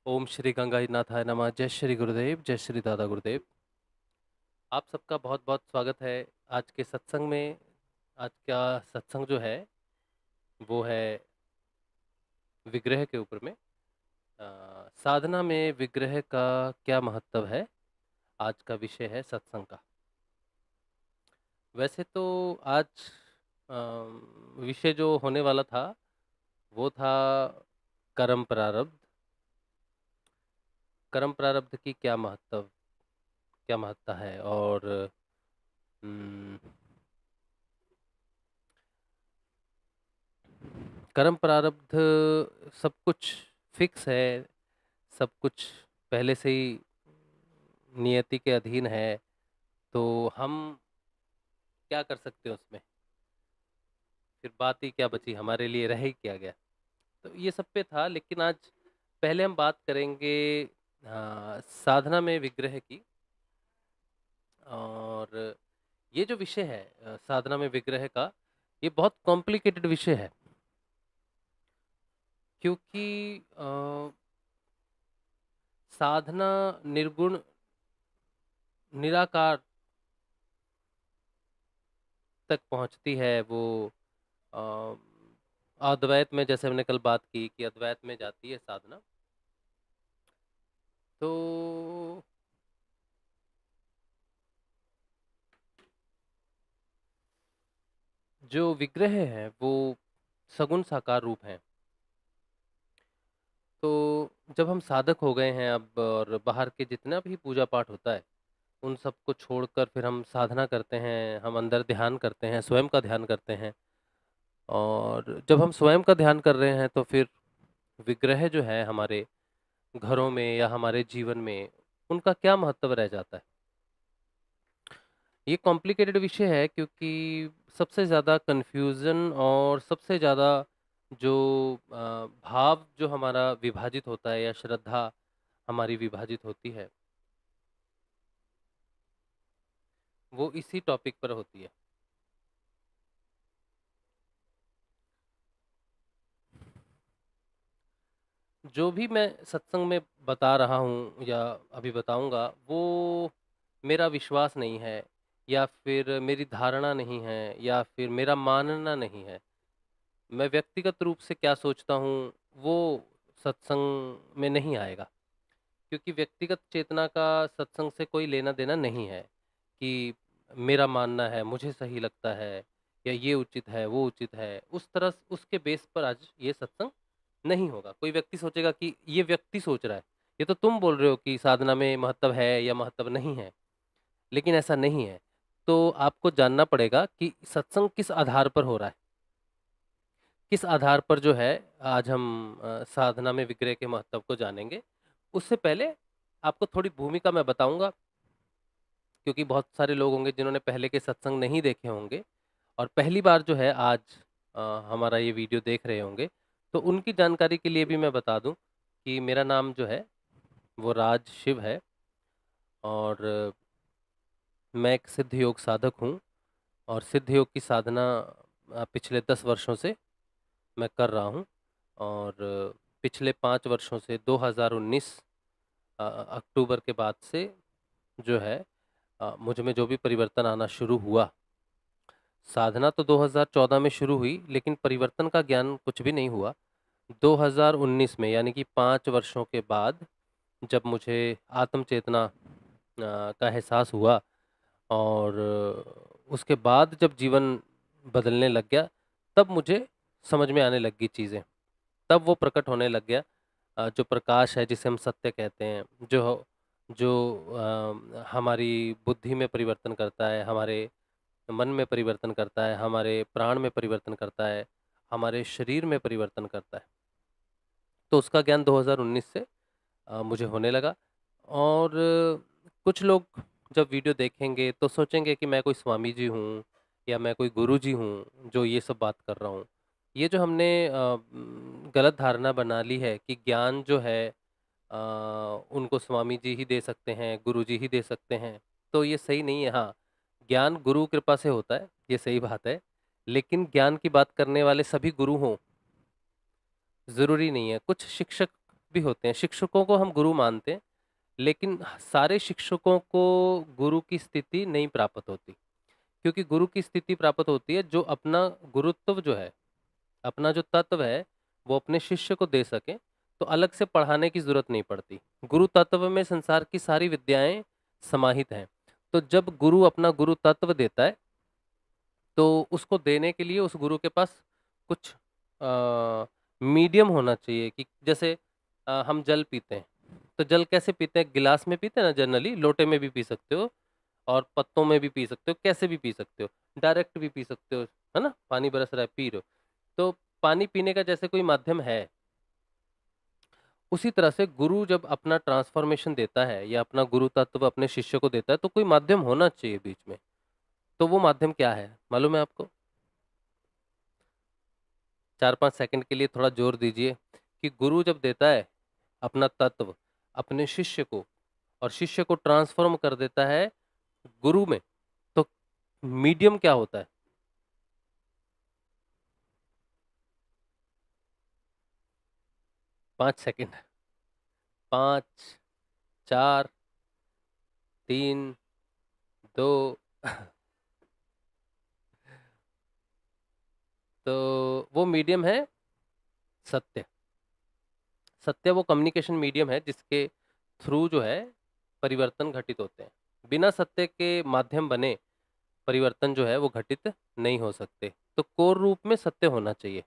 ओम श्री गंगानाथाय नमः। जय श्री गुरुदेव, जय श्री दादा गुरुदेव। आप सबका बहुत-बहुत स्वागत है आज के सत्संग में। आज का सत्संग जो है वो है विग्रह के ऊपर में। साधना में विग्रह का क्या महत्व है, आज का विषय है सत्संग का। वैसे तो आज विषय जो होने वाला था वो था कर्म प्रारब्ध। कर्म प्रारब्ध की क्या महत्ता है और उम, कर्म प्रारब्ध सब कुछ फिक्स है, सब कुछ पहले से ही नियति के अधीन है, तो हम क्या कर सकते हैं उसमें? फिर बात ही क्या बची, हमारे लिए रह ही क्या गया? तो ये सब पे था, लेकिन आज पहले हम बात करेंगे साधना में विग्रह की। और ये जो विषय है साधना में विग्रह का, ये बहुत कॉम्प्लिकेटेड विषय है, क्योंकि साधना निर्गुण निराकार तक पहुँचती है। वो अ, अद्वैत में, जैसे हमने कल बात की कि अद्वैत में जाती है साधना। तो जो विग्रह है वो सगुण साकार रूप हैं। तो जब हम साधक हो गए हैं अब, और बाहर के जितना भी पूजा पाठ होता है उन सबको छोड़कर फिर हम साधना करते हैं, हम अंदर ध्यान करते हैं, स्वयं का ध्यान करते हैं। और जब हम स्वयं का ध्यान कर रहे हैं तो फिर विग्रह जो है हमारे घरों में या हमारे जीवन में, उनका क्या महत्व रह जाता है? ये कॉम्प्लिकेटेड विषय है, क्योंकि सबसे ज़्यादा कन्फ्यूज़न और सबसे ज़्यादा जो भाव जो हमारा विभाजित होता है, या श्रद्धा हमारी विभाजित होती है, वो इसी टॉपिक पर होती है। जो भी मैं सत्संग में बता रहा हूँ या अभी बताऊँगा, वो मेरा विश्वास नहीं है, या फिर मेरी धारणा नहीं है, या फिर मेरा मानना नहीं है। मैं व्यक्तिगत रूप से क्या सोचता हूँ, वो सत्संग में नहीं आएगा, क्योंकि व्यक्तिगत चेतना का सत्संग से कोई लेना-देना नहीं है, कि मेरा मानना है, मुझे सही लगता है, या ये उचित है, वो उचित है। उस तरह उसके बेस पर आज ये सत्संग नहीं होगा। कोई व्यक्ति सोचेगा कि ये व्यक्ति सोच रहा है, ये तो तुम बोल रहे हो कि साधना में महत्व है या महत्व नहीं है, लेकिन ऐसा नहीं है। तो आपको जानना पड़ेगा कि सत्संग किस आधार पर हो रहा है। किस आधार पर जो है आज हम साधना में विग्रह के महत्व को जानेंगे। उससे पहले आपको थोड़ी भूमिका मैं बताऊँगा, क्योंकि बहुत सारे लोग होंगे जिन्होंने पहले के सत्संग नहीं देखे होंगे और पहली बार जो है आज अ, हमारा ये वीडियो देख रहे होंगे। तो उनकी जानकारी के लिए भी मैं बता दूँ कि मेरा नाम जो है वो राज शिव है, और मैं एक सिद्ध योग साधक हूँ, और सिद्ध योग की साधना पिछले 10 वर्षों से मैं कर रहा हूँ। और पिछले 5 वर्षों से 2019 अक्टूबर के बाद से जो है मुझ में जो भी परिवर्तन आना शुरू हुआ। साधना तो 2014 में शुरू हुई, लेकिन परिवर्तन का ज्ञान कुछ भी नहीं हुआ। 2019 में, यानी कि 5 वर्षों के बाद, जब मुझे आत्म चेतना का एहसास हुआ, और उसके बाद जब जीवन बदलने लग गया, तब मुझे समझ में आने लग गई चीज़ें। तब वो प्रकट होने लग गया, जो प्रकाश है जिसे हम सत्य कहते हैं, जो जो हमारी बुद्धि में परिवर्तन करता है, हमारे मन में परिवर्तन करता है, हमारे प्राण में परिवर्तन करता है, हमारे शरीर में परिवर्तन करता है। तो उसका ज्ञान 2019 से मुझे होने लगा। और कुछ लोग जब वीडियो देखेंगे तो सोचेंगे कि मैं कोई स्वामी जी हूँ, या मैं कोई गुरु जी हूँ जो ये सब बात कर रहा हूँ। ये जो हमने गलत धारणा बना ली है कि ज्ञान जो है उनको स्वामी जी ही दे सकते हैं, गुरु जी ही दे सकते हैं, तो ये सही नहीं है। हाँ, ज्ञान गुरु कृपा से होता है, ये सही बात है, लेकिन ज्ञान की बात करने वाले सभी गुरु हों, ज़रूरी नहीं है। कुछ शिक्षक भी होते हैं, शिक्षकों को हम गुरु मानते हैं, लेकिन सारे शिक्षकों को गुरु की स्थिति नहीं प्राप्त होती, क्योंकि गुरु की स्थिति प्राप्त होती है जो अपना गुरुत्व जो है, अपना जो तत्व है, वो अपने शिष्य को दे सके, तो अलग से पढ़ाने की ज़रूरत नहीं पड़ती। गुरु तत्व में संसार की सारी विद्याएँ समाहित हैं। तो जब गुरु अपना गुरु तत्व देता है, तो उसको देने के लिए उस गुरु के पास कुछ मीडियम होना चाहिए कि जैसे हम जल पीते हैं, तो जल कैसे पीते हैं? गिलास में पीते हैं ना जनरली, लोटे में भी पी सकते हो और पत्तों में भी पी सकते हो, कैसे भी पी सकते हो, डायरेक्ट भी पी सकते हो, है ना? पानी बरस रहा है, पी रहे हो। तो पानी पीने का जैसे कोई माध्यम है, उसी तरह से गुरु जब अपना ट्रांसफॉर्मेशन देता है या अपना गुरु तत्व अपने शिष्य को देता है, तो कोई माध्यम होना चाहिए बीच में। तो वो माध्यम क्या है, मालूम है आपको? 4-5 सेकंड के लिए थोड़ा जोर दीजिए कि गुरु जब देता है अपना तत्व अपने शिष्य को और शिष्य को ट्रांसफॉर्म कर देता है गुरु में, तो मीडियम क्या होता है? 5 सेकंड। 5, 4, 3, 2 तो वो मीडियम है सत्य। सत्य वो कम्युनिकेशन मीडियम है जिसके थ्रू जो है परिवर्तन घटित होते हैं। बिना सत्य के माध्यम बने परिवर्तन जो है वो घटित नहीं हो सकते। तो कोर रूप में सत्य होना चाहिए,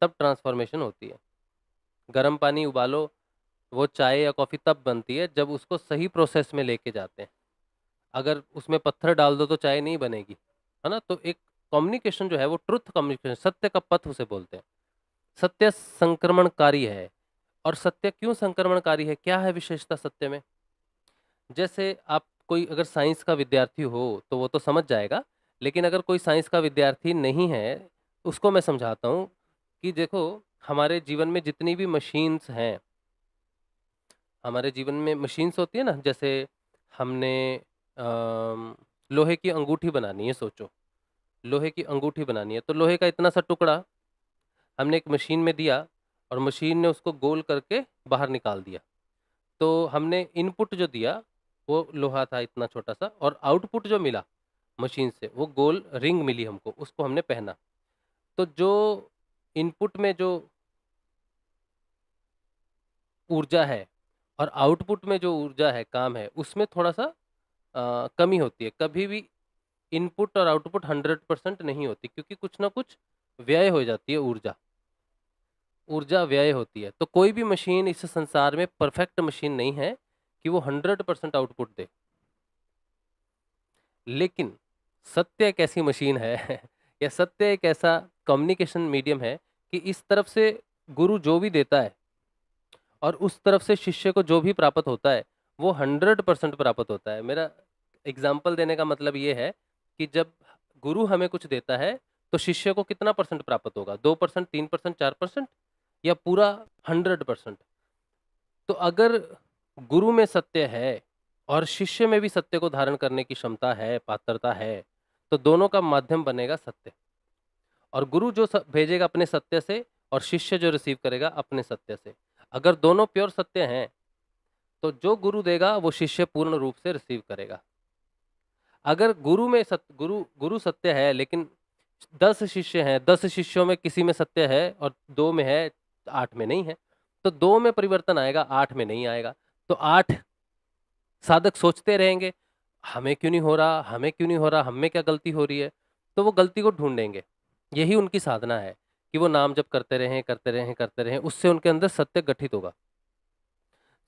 तब ट्रांसफॉर्मेशन होती है। गर्म पानी उबालो, वो चाय या कॉफ़ी तब बनती है जब उसको सही प्रोसेस में लेके जाते हैं। अगर उसमें पत्थर डाल दो तो चाय नहीं बनेगी, है ना? तो एक कम्युनिकेशन जो है वो ट्रुथ कम्युनिकेशन, सत्य का पथ उसे बोलते हैं। सत्य संक्रमणकारी है। और सत्य क्यों संक्रमणकारी है? क्या है विशेषता सत्य में? जैसे आप कोई अगर साइंस का विद्यार्थी हो तो वो तो समझ जाएगा, लेकिन अगर कोई साइंस का विद्यार्थी नहीं है, उसको मैं समझाता हूँ कि देखो, हमारे जीवन में जितनी भी मशीन्स हैं, हमारे जीवन में मशीन्स होती है ना, जैसे हमने लोहे की अंगूठी बनानी है, सोचो, लोहे की अंगूठी बनानी है, तो लोहे का इतना सा टुकड़ा हमने एक मशीन में दिया और मशीन ने उसको गोल करके बाहर निकाल दिया। तो हमने इनपुट जो दिया, वो लोहा था इतना छोटा-सा, और आउटपुट जो मिला मशीन से, वो गोल रिंग मिली हमको, उसको हमने पहना। तो जो इनपुट में जो ऊर्जा है और आउटपुट में जो ऊर्जा है, काम है, उसमें थोड़ा-सा कमी होती है। कभी भी इनपुट और आउटपुट 100% नहीं होती, क्योंकि कुछ ना कुछ व्यय हो जाती है ऊर्जा। ऊर्जा व्यय होती है। तो कोई भी मशीन इस संसार में परफेक्ट मशीन नहीं है कि वो 100% आउटपुट दे। लेकिन सत्य एक ऐसी मशीन है या सत्य एक ऐसा कम्युनिकेशन मीडियम है कि इस तरफ से गुरु जो भी देता है और उस तरफ से शिष्य को जो भी प्राप्त होता है, वो 100% प्राप्त होता है। मेरा एग्ज़ाम्पल देने का मतलब ये है कि जब गुरु हमें कुछ देता है, तो शिष्य को कितना परसेंट प्राप्त होगा? 2%, 3%, 4% या पूरा 100%? तो अगर गुरु में सत्य है और शिष्य में भी सत्य को धारण करने की क्षमता है, पात्रता है, तो दोनों का माध्यम बनेगा सत्य। और गुरु जो भेजेगा अपने सत्य से और शिष्य जो रिसीव करेगा अपने सत्य से। अगर दोनों प्योर सत्य हैं, तो जो गुरु देगा वो शिष्य पूर्ण रूप से रिसीव करेगा। अगर गुरु में गुरु सत्य है, लेकिन 10 शिष्य हैं, 10 शिष्यों में किसी में सत्य है और 2 में है, 8 में नहीं है, तो 2 में परिवर्तन आएगा, 8 में नहीं आएगा। तो 8 साधक सोचते रहेंगे, हमें क्यों नहीं हो रहा, हमें क्यों नहीं हो रहा, हम में क्या गलती हो रही है? तो वो गलती को ढूँढेंगे। यही उनकी साधना है कि वो नाम जप करते रहें, करते रहें, करते रहें, उससे उनके अंदर सत्य गठित होगा।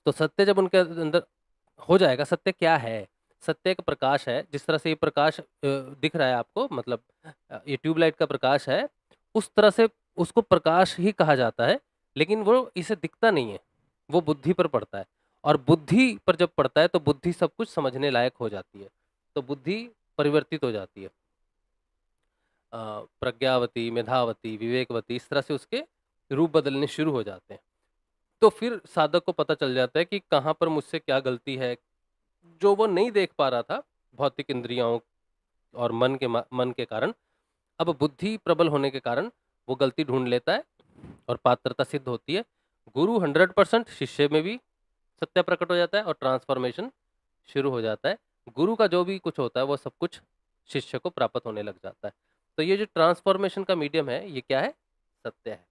तो सत्य जब उनके अंदर हो जाएगा, सत्य क्या है? सत्य एक प्रकाश है, जिस तरह से ये प्रकाश दिख रहा है आपको, मतलब ये ट्यूबलाइट का प्रकाश है, उस तरह से उसको प्रकाश ही कहा जाता है, लेकिन वो इसे दिखता नहीं है, वो बुद्धि पर पड़ता है और बुद्धि पर जब पड़ता है, तो बुद्धि सब कुछ समझने लायक हो जाती है, तो बुद्धि परिवर्तित हो जाती है। प्रज्ञावती, मेधावती, विवेकवती, इस तरह से उसके रूप बदलने शुरू हो जाते हैं। तो फिर साधक को पता चल जाता है कि कहाँ पर मुझसे क्या गलती है, जो वो नहीं देख पा रहा था भौतिक इंद्रियों और मन के कारण, अब बुद्धि प्रबल होने के कारण वो गलती ढूंढ लेता है और पात्रता सिद्ध होती है गुरु 100%, शिष्य में भी सत्य प्रकट हो जाता है और ट्रांसफॉर्मेशन शुरू हो जाता है। गुरु का जो भी कुछ होता है वो सब कुछ शिष्य को प्राप्त होने लग जाता है। तो ये जो ट्रांसफॉर्मेशन का मीडियम है, ये क्या है? सत्य है।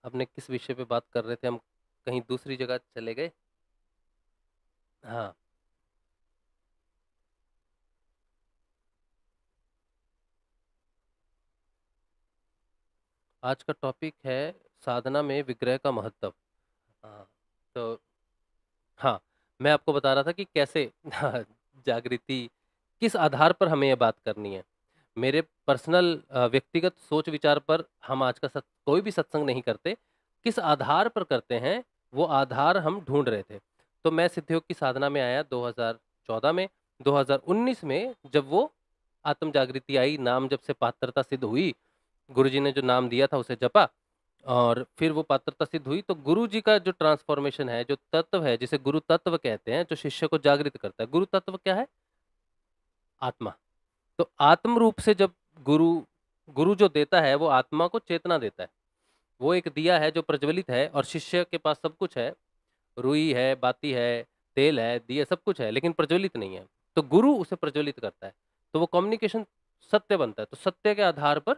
अपने किस विषय पे बात कर रहे थे हम? कहीं दूसरी जगह चले गए। हाँ, आज का टॉपिक है साधना में विग्रह का महत्व। हाँ, तो हाँ, मैं आपको बता रहा था कि कैसे जागृति किस आधार पर हमें ये बात करनी है। मेरे पर्सनल व्यक्तिगत सोच विचार पर हम आज का कोई भी सत्संग नहीं करते। किस आधार पर करते हैं, वो आधार हम ढूंढ रहे थे। तो मैं सिद्धयोग की साधना में आया 2014 में। 2019 में जब वो आत्म जागृति आई, नाम जब से पात्रता सिद्ध हुई, गुरुजी ने जो नाम दिया था उसे जपा और फिर वो पात्रता सिद्ध हुई, तो गुरु जी का जो ट्रांसफॉर्मेशन है, जो तत्व है, जिसे गुरु तत्व कहते हैं, जो शिष्य को जागृत करता है। गुरु तत्व क्या है? आत्मा। तो आत्म रूप से जब गुरु गुरु जो देता है वो आत्मा को चेतना देता है। वो एक दिया है जो प्रज्वलित है और शिष्य के पास सब कुछ है, रुई है, बाती है, तेल है, दिया सब कुछ है, लेकिन प्रज्वलित नहीं है। तो गुरु उसे प्रज्वलित करता है, तो वो कम्युनिकेशन सत्य बनता है। तो सत्य के आधार पर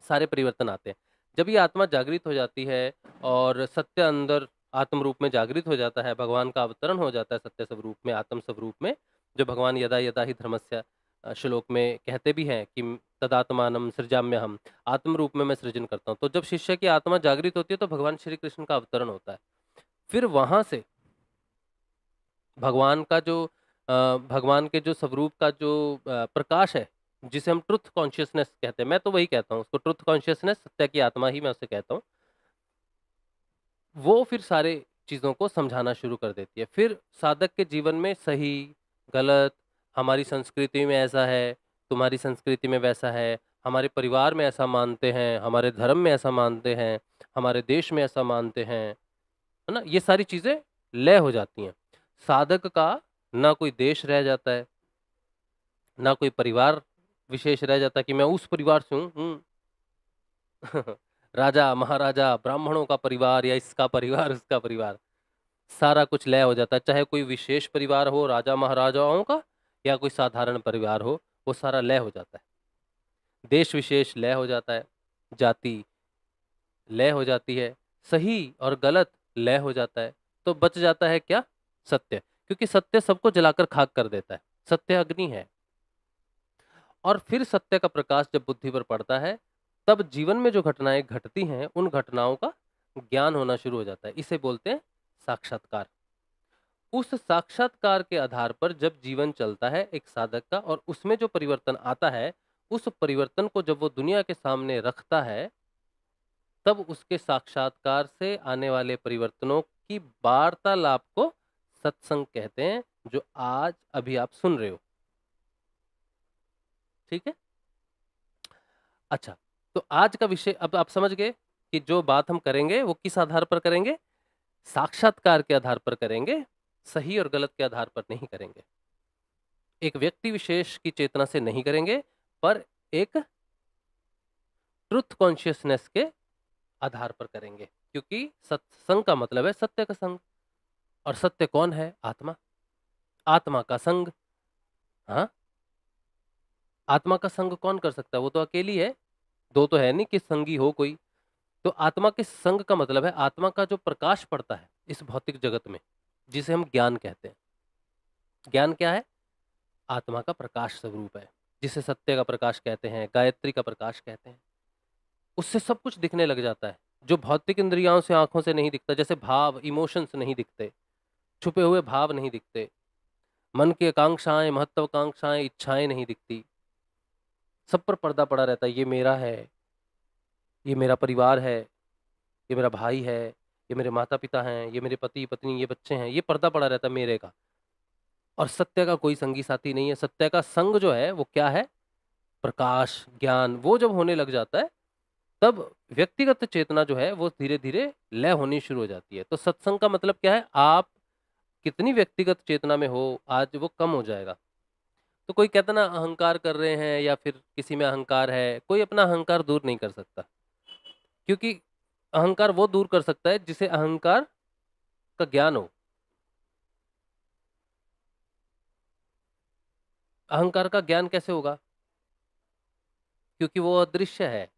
सारे परिवर्तन आते हैं। जब ये आत्मा जागृत हो जाती है और सत्य अंदर आत्म रूप में जागृत हो जाता है, भगवान का अवतरण हो जाता है सत्य स्वरूप में, आत्म स्वरूप में, जो भगवान यदा यदा ही धर्मस्य श्लोक में कहते भी हैं कि तदात्मानम सृजाम्यहम, आत्म रूप में मैं सृजन करता हूँ। तो जब शिष्य की आत्मा जागृत होती है तो भगवान श्री कृष्ण का अवतरण होता है। फिर वहां से भगवान का जो भगवान के जो स्वरूप का जो प्रकाश है, जिसे हम ट्रुथ कॉन्शियसनेस कहते हैं, मैं तो वही कहता हूँ उसको, ट्रुथ कॉन्शियसनेस, सत्य की आत्मा ही मैं उसे कहता हूँ। वो फिर सारे चीज़ों को समझाना शुरू कर देती है। फिर साधक के जीवन में सही, गलत, हमारी संस्कृति में ऐसा है, तुम्हारी संस्कृति में वैसा है, हमारे परिवार में ऐसा मानते हैं, हमारे धर्म में ऐसा मानते हैं, हमारे देश में ऐसा मानते हैं, है ना? ये सारी चीज़ें लय हो जाती हैं। साधक का ना कोई देश रह जाता है, ना कोई परिवार विशेष रह जाता है कि मैं उस परिवार से हूँ। राजा, महाराजा, ब्राह्मणों का परिवार या इसका परिवार, उसका परिवार, सारा कुछ लय हो जाता है। चाहे कोई विशेष परिवार हो राजा महाराजाओं का या कोई साधारण परिवार हो, वो सारा लय हो जाता है। देश विशेष लय हो जाता है, जाति लय हो जाती है, सही और गलत लय हो जाता है। तो बच जाता है क्या? सत्य। क्योंकि सत्य सबको जलाकर खाक कर देता है। सत्य अग्नि है। और फिर सत्य का प्रकाश जब बुद्धि पर पड़ता है, तब जीवन में जो घटनाएं घटती हैं, उन घटनाओं का ज्ञान होना शुरू हो जाता है। इसे बोलते हैं साक्षात्कार। उस साक्षात्कार के आधार पर जब जीवन चलता है एक साधक का और उसमें जो परिवर्तन आता है, उस परिवर्तन को जब वो दुनिया के सामने रखता है, तब उसके साक्षात्कार से आने वाले परिवर्तनों की वार्तालाप को सत्संग कहते हैं, जो आज अभी आप सुन रहे हो। ठीक है? अच्छा, तो आज का विषय अब आप समझ गए कि जो बात हम करेंगे वो किस आधार पर करेंगे? साक्षात्कार के आधार पर करेंगे, सही और गलत के आधार पर नहीं करेंगे। एक व्यक्ति विशेष की चेतना से नहीं करेंगे, पर एक ट्रुथ कॉन्शियसनेस के आधार पर करेंगे। क्योंकि सत्संग का मतलब है सत्य का संग, और सत्य कौन है? आत्मा। आत्मा का संग, हाँ, आत्मा का संग कौन कर सकता है? वो तो अकेली है, दो तो है नहीं कि संगी हो कोई। तो आत्मा के संग का मतलब है आत्मा का जो प्रकाश पड़ता है इस भौतिक जगत में, जिसे हम ज्ञान कहते हैं। ज्ञान क्या है? आत्मा का प्रकाश स्वरूप है, जिसे सत्य का प्रकाश कहते हैं, गायत्री का प्रकाश कहते हैं। उससे सब कुछ दिखने लग जाता है, जो भौतिक इंद्रियों से, आंखों से नहीं दिखता। जैसे भाव, इमोशंस नहीं दिखते, छुपे हुए भाव नहीं दिखते, मन की आकांक्षाएं, महत्वाकांक्षाएं, इच्छाएं नहीं दिखती। सब पर पर्दा पड़ा रहता है। ये मेरा है, ये मेरा परिवार है, ये मेरा भाई है, ये मेरे माता पिता हैं, ये मेरे पति पत्नी, ये बच्चे हैं, ये पर्दा पड़ा रहता है मेरे का। और सत्य का कोई संगी साथी नहीं है। सत्य का संग जो है वो क्या है? प्रकाश, ज्ञान। वो जब होने लग जाता है, तब व्यक्तिगत चेतना जो है वो धीरे धीरे लय होनी शुरू हो जाती है। तो सत्संग का मतलब क्या है? आप कितनी व्यक्तिगत चेतना में हो, आज वो कम हो जाएगा। तो कोई कहता ना अहंकार कर रहे हैं या फिर किसी में अहंकार है, कोई अपना अहंकार दूर नहीं कर सकता। क्योंकि अहंकार वो दूर कर सकता है जिसे अहंकार का ज्ञान हो। अहंकार का ज्ञान कैसे होगा? क्योंकि वो अदृश्य है।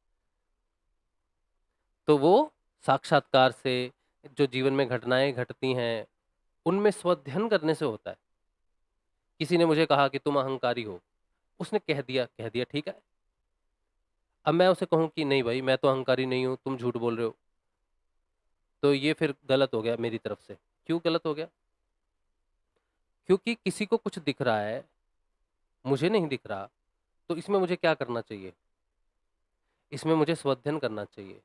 तो वो साक्षात्कार से, जो जीवन में घटनाएँ घटती हैं, उनमें स्वअध्ययन करने से होता है। किसी ने मुझे कहा कि तुम अहंकारी हो, उसने कह दिया ठीक है। अब मैं उसे कहूँ कि नहीं भाई मैं तो अहंकारी नहीं हूँ, तुम झूठ बोल रहे हो, तो ये फिर गलत हो गया मेरी तरफ से। क्यों गलत हो गया? क्योंकि किसी को कुछ दिख रहा है, मुझे नहीं दिख रहा, तो इसमें मुझे क्या करना चाहिए? इसमें मुझे स्वअध्ययन करना चाहिए।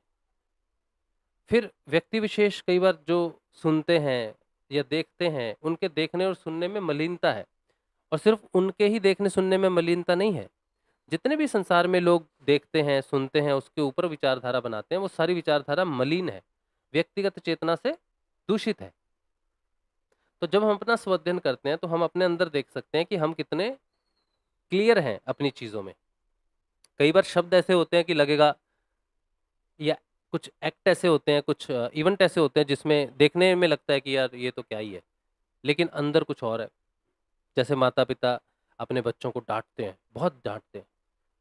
फिर व्यक्ति विशेष कई बार जो सुनते हैं या देखते हैं, उनके देखने और सुनने में मलिनता है, और सिर्फ उनके ही देखने सुनने में मलिनता नहीं है। जितने भी संसार में लोग देखते हैं, सुनते हैं, उसके ऊपर विचारधारा बनाते हैं, वो सारी विचारधारा मलिन है, व्यक्तिगत चेतना से दूषित है। तो जब हम अपना स्वअध्ययन करते हैं, तो हम अपने अंदर देख सकते हैं कि हम कितने क्लियर हैं अपनी चीज़ों में। कई बार शब्द ऐसे होते हैं कि लगेगा, या कुछ एक्ट ऐसे होते हैं, कुछ इवेंट ऐसे होते हैं जिसमें देखने में लगता है कि यार ये तो क्या ही है, लेकिन अंदर कुछ और है। जैसे माता-पिता अपने बच्चों को डाँटते हैं, बहुत डाँटते हैं,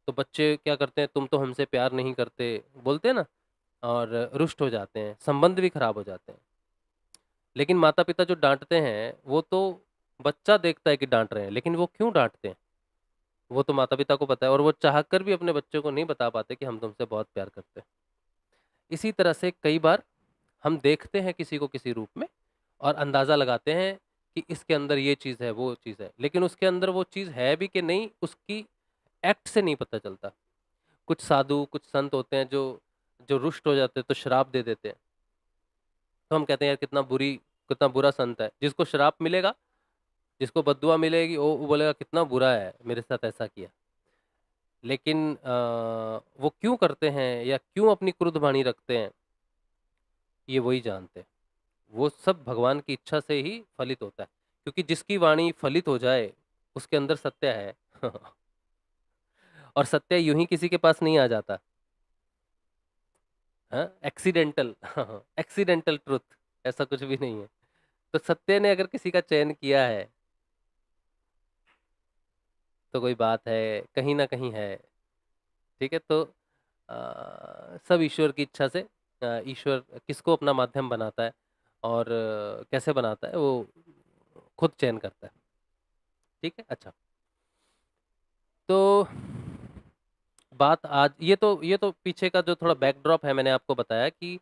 तो बच्चे क्या करते हैं, तुम तो हमसे प्यार नहीं करते, बोलते हैं ना, और रुष्ट हो जाते हैं, संबंध भी खराब हो जाते हैं। लेकिन माता-पिता जो डाँटते हैं, वो तो बच्चा देखता है कि डाँट रहे हैं, लेकिन वो क्यों डाँटते हैं, वो तो माता-पिता को पता है, और वो चाहकर भी अपने बच्चों को नहीं बता पाते कि हम तुमसे बहुत प्यार करते हैं। इसी तरह से कई बार हम देखते हैं किसी को किसी रूप में, और अंदाज़ा लगाते हैं कि इसके अंदर ये चीज़ है, वो चीज़ है, लेकिन उसके अंदर वो चीज़ है भी कि नहीं, उसकी एक्ट से नहीं पता चलता। कुछ साधु, कुछ संत होते हैं जो जो रुष्ट हो जाते हैं तो श्राप दे देते हैं। तो हम कहते हैं यार कितना बुरा संत है। जिसको श्राप मिलेगा, जिसको बद्दुआ मिलेगी, वो बोलेगा कितना बुरा है, मेरे साथ ऐसा किया। लेकिन वो क्यों करते हैं या क्यों अपनी क्रुद्ध वाणी रखते हैं, ये वही जानते हैं। वो सब भगवान की इच्छा से ही फलित होता है। क्योंकि जिसकी वाणी फलित हो जाए, उसके अंदर सत्य है। और सत्य यूँ ही किसी के पास नहीं आ जाता। हाँ, एक्सीडेंटल एक्सीडेंटल ट्रुथ, ऐसा कुछ भी नहीं है। तो सत्य ने अगर किसी का चयन किया है, तो कोई बात है, कहीं न कहीं है। ठीक है? तो सब ईश्वर की इच्छा से, ईश्वर किसको अपना माध्यम बनाता है और कैसे बनाता है, वो खुद चयन करता है। ठीक है? अच्छा। तो बात आज ये तो पीछे का जो थोड़ा बैकड्रॉप है, मैंने आपको बताया कि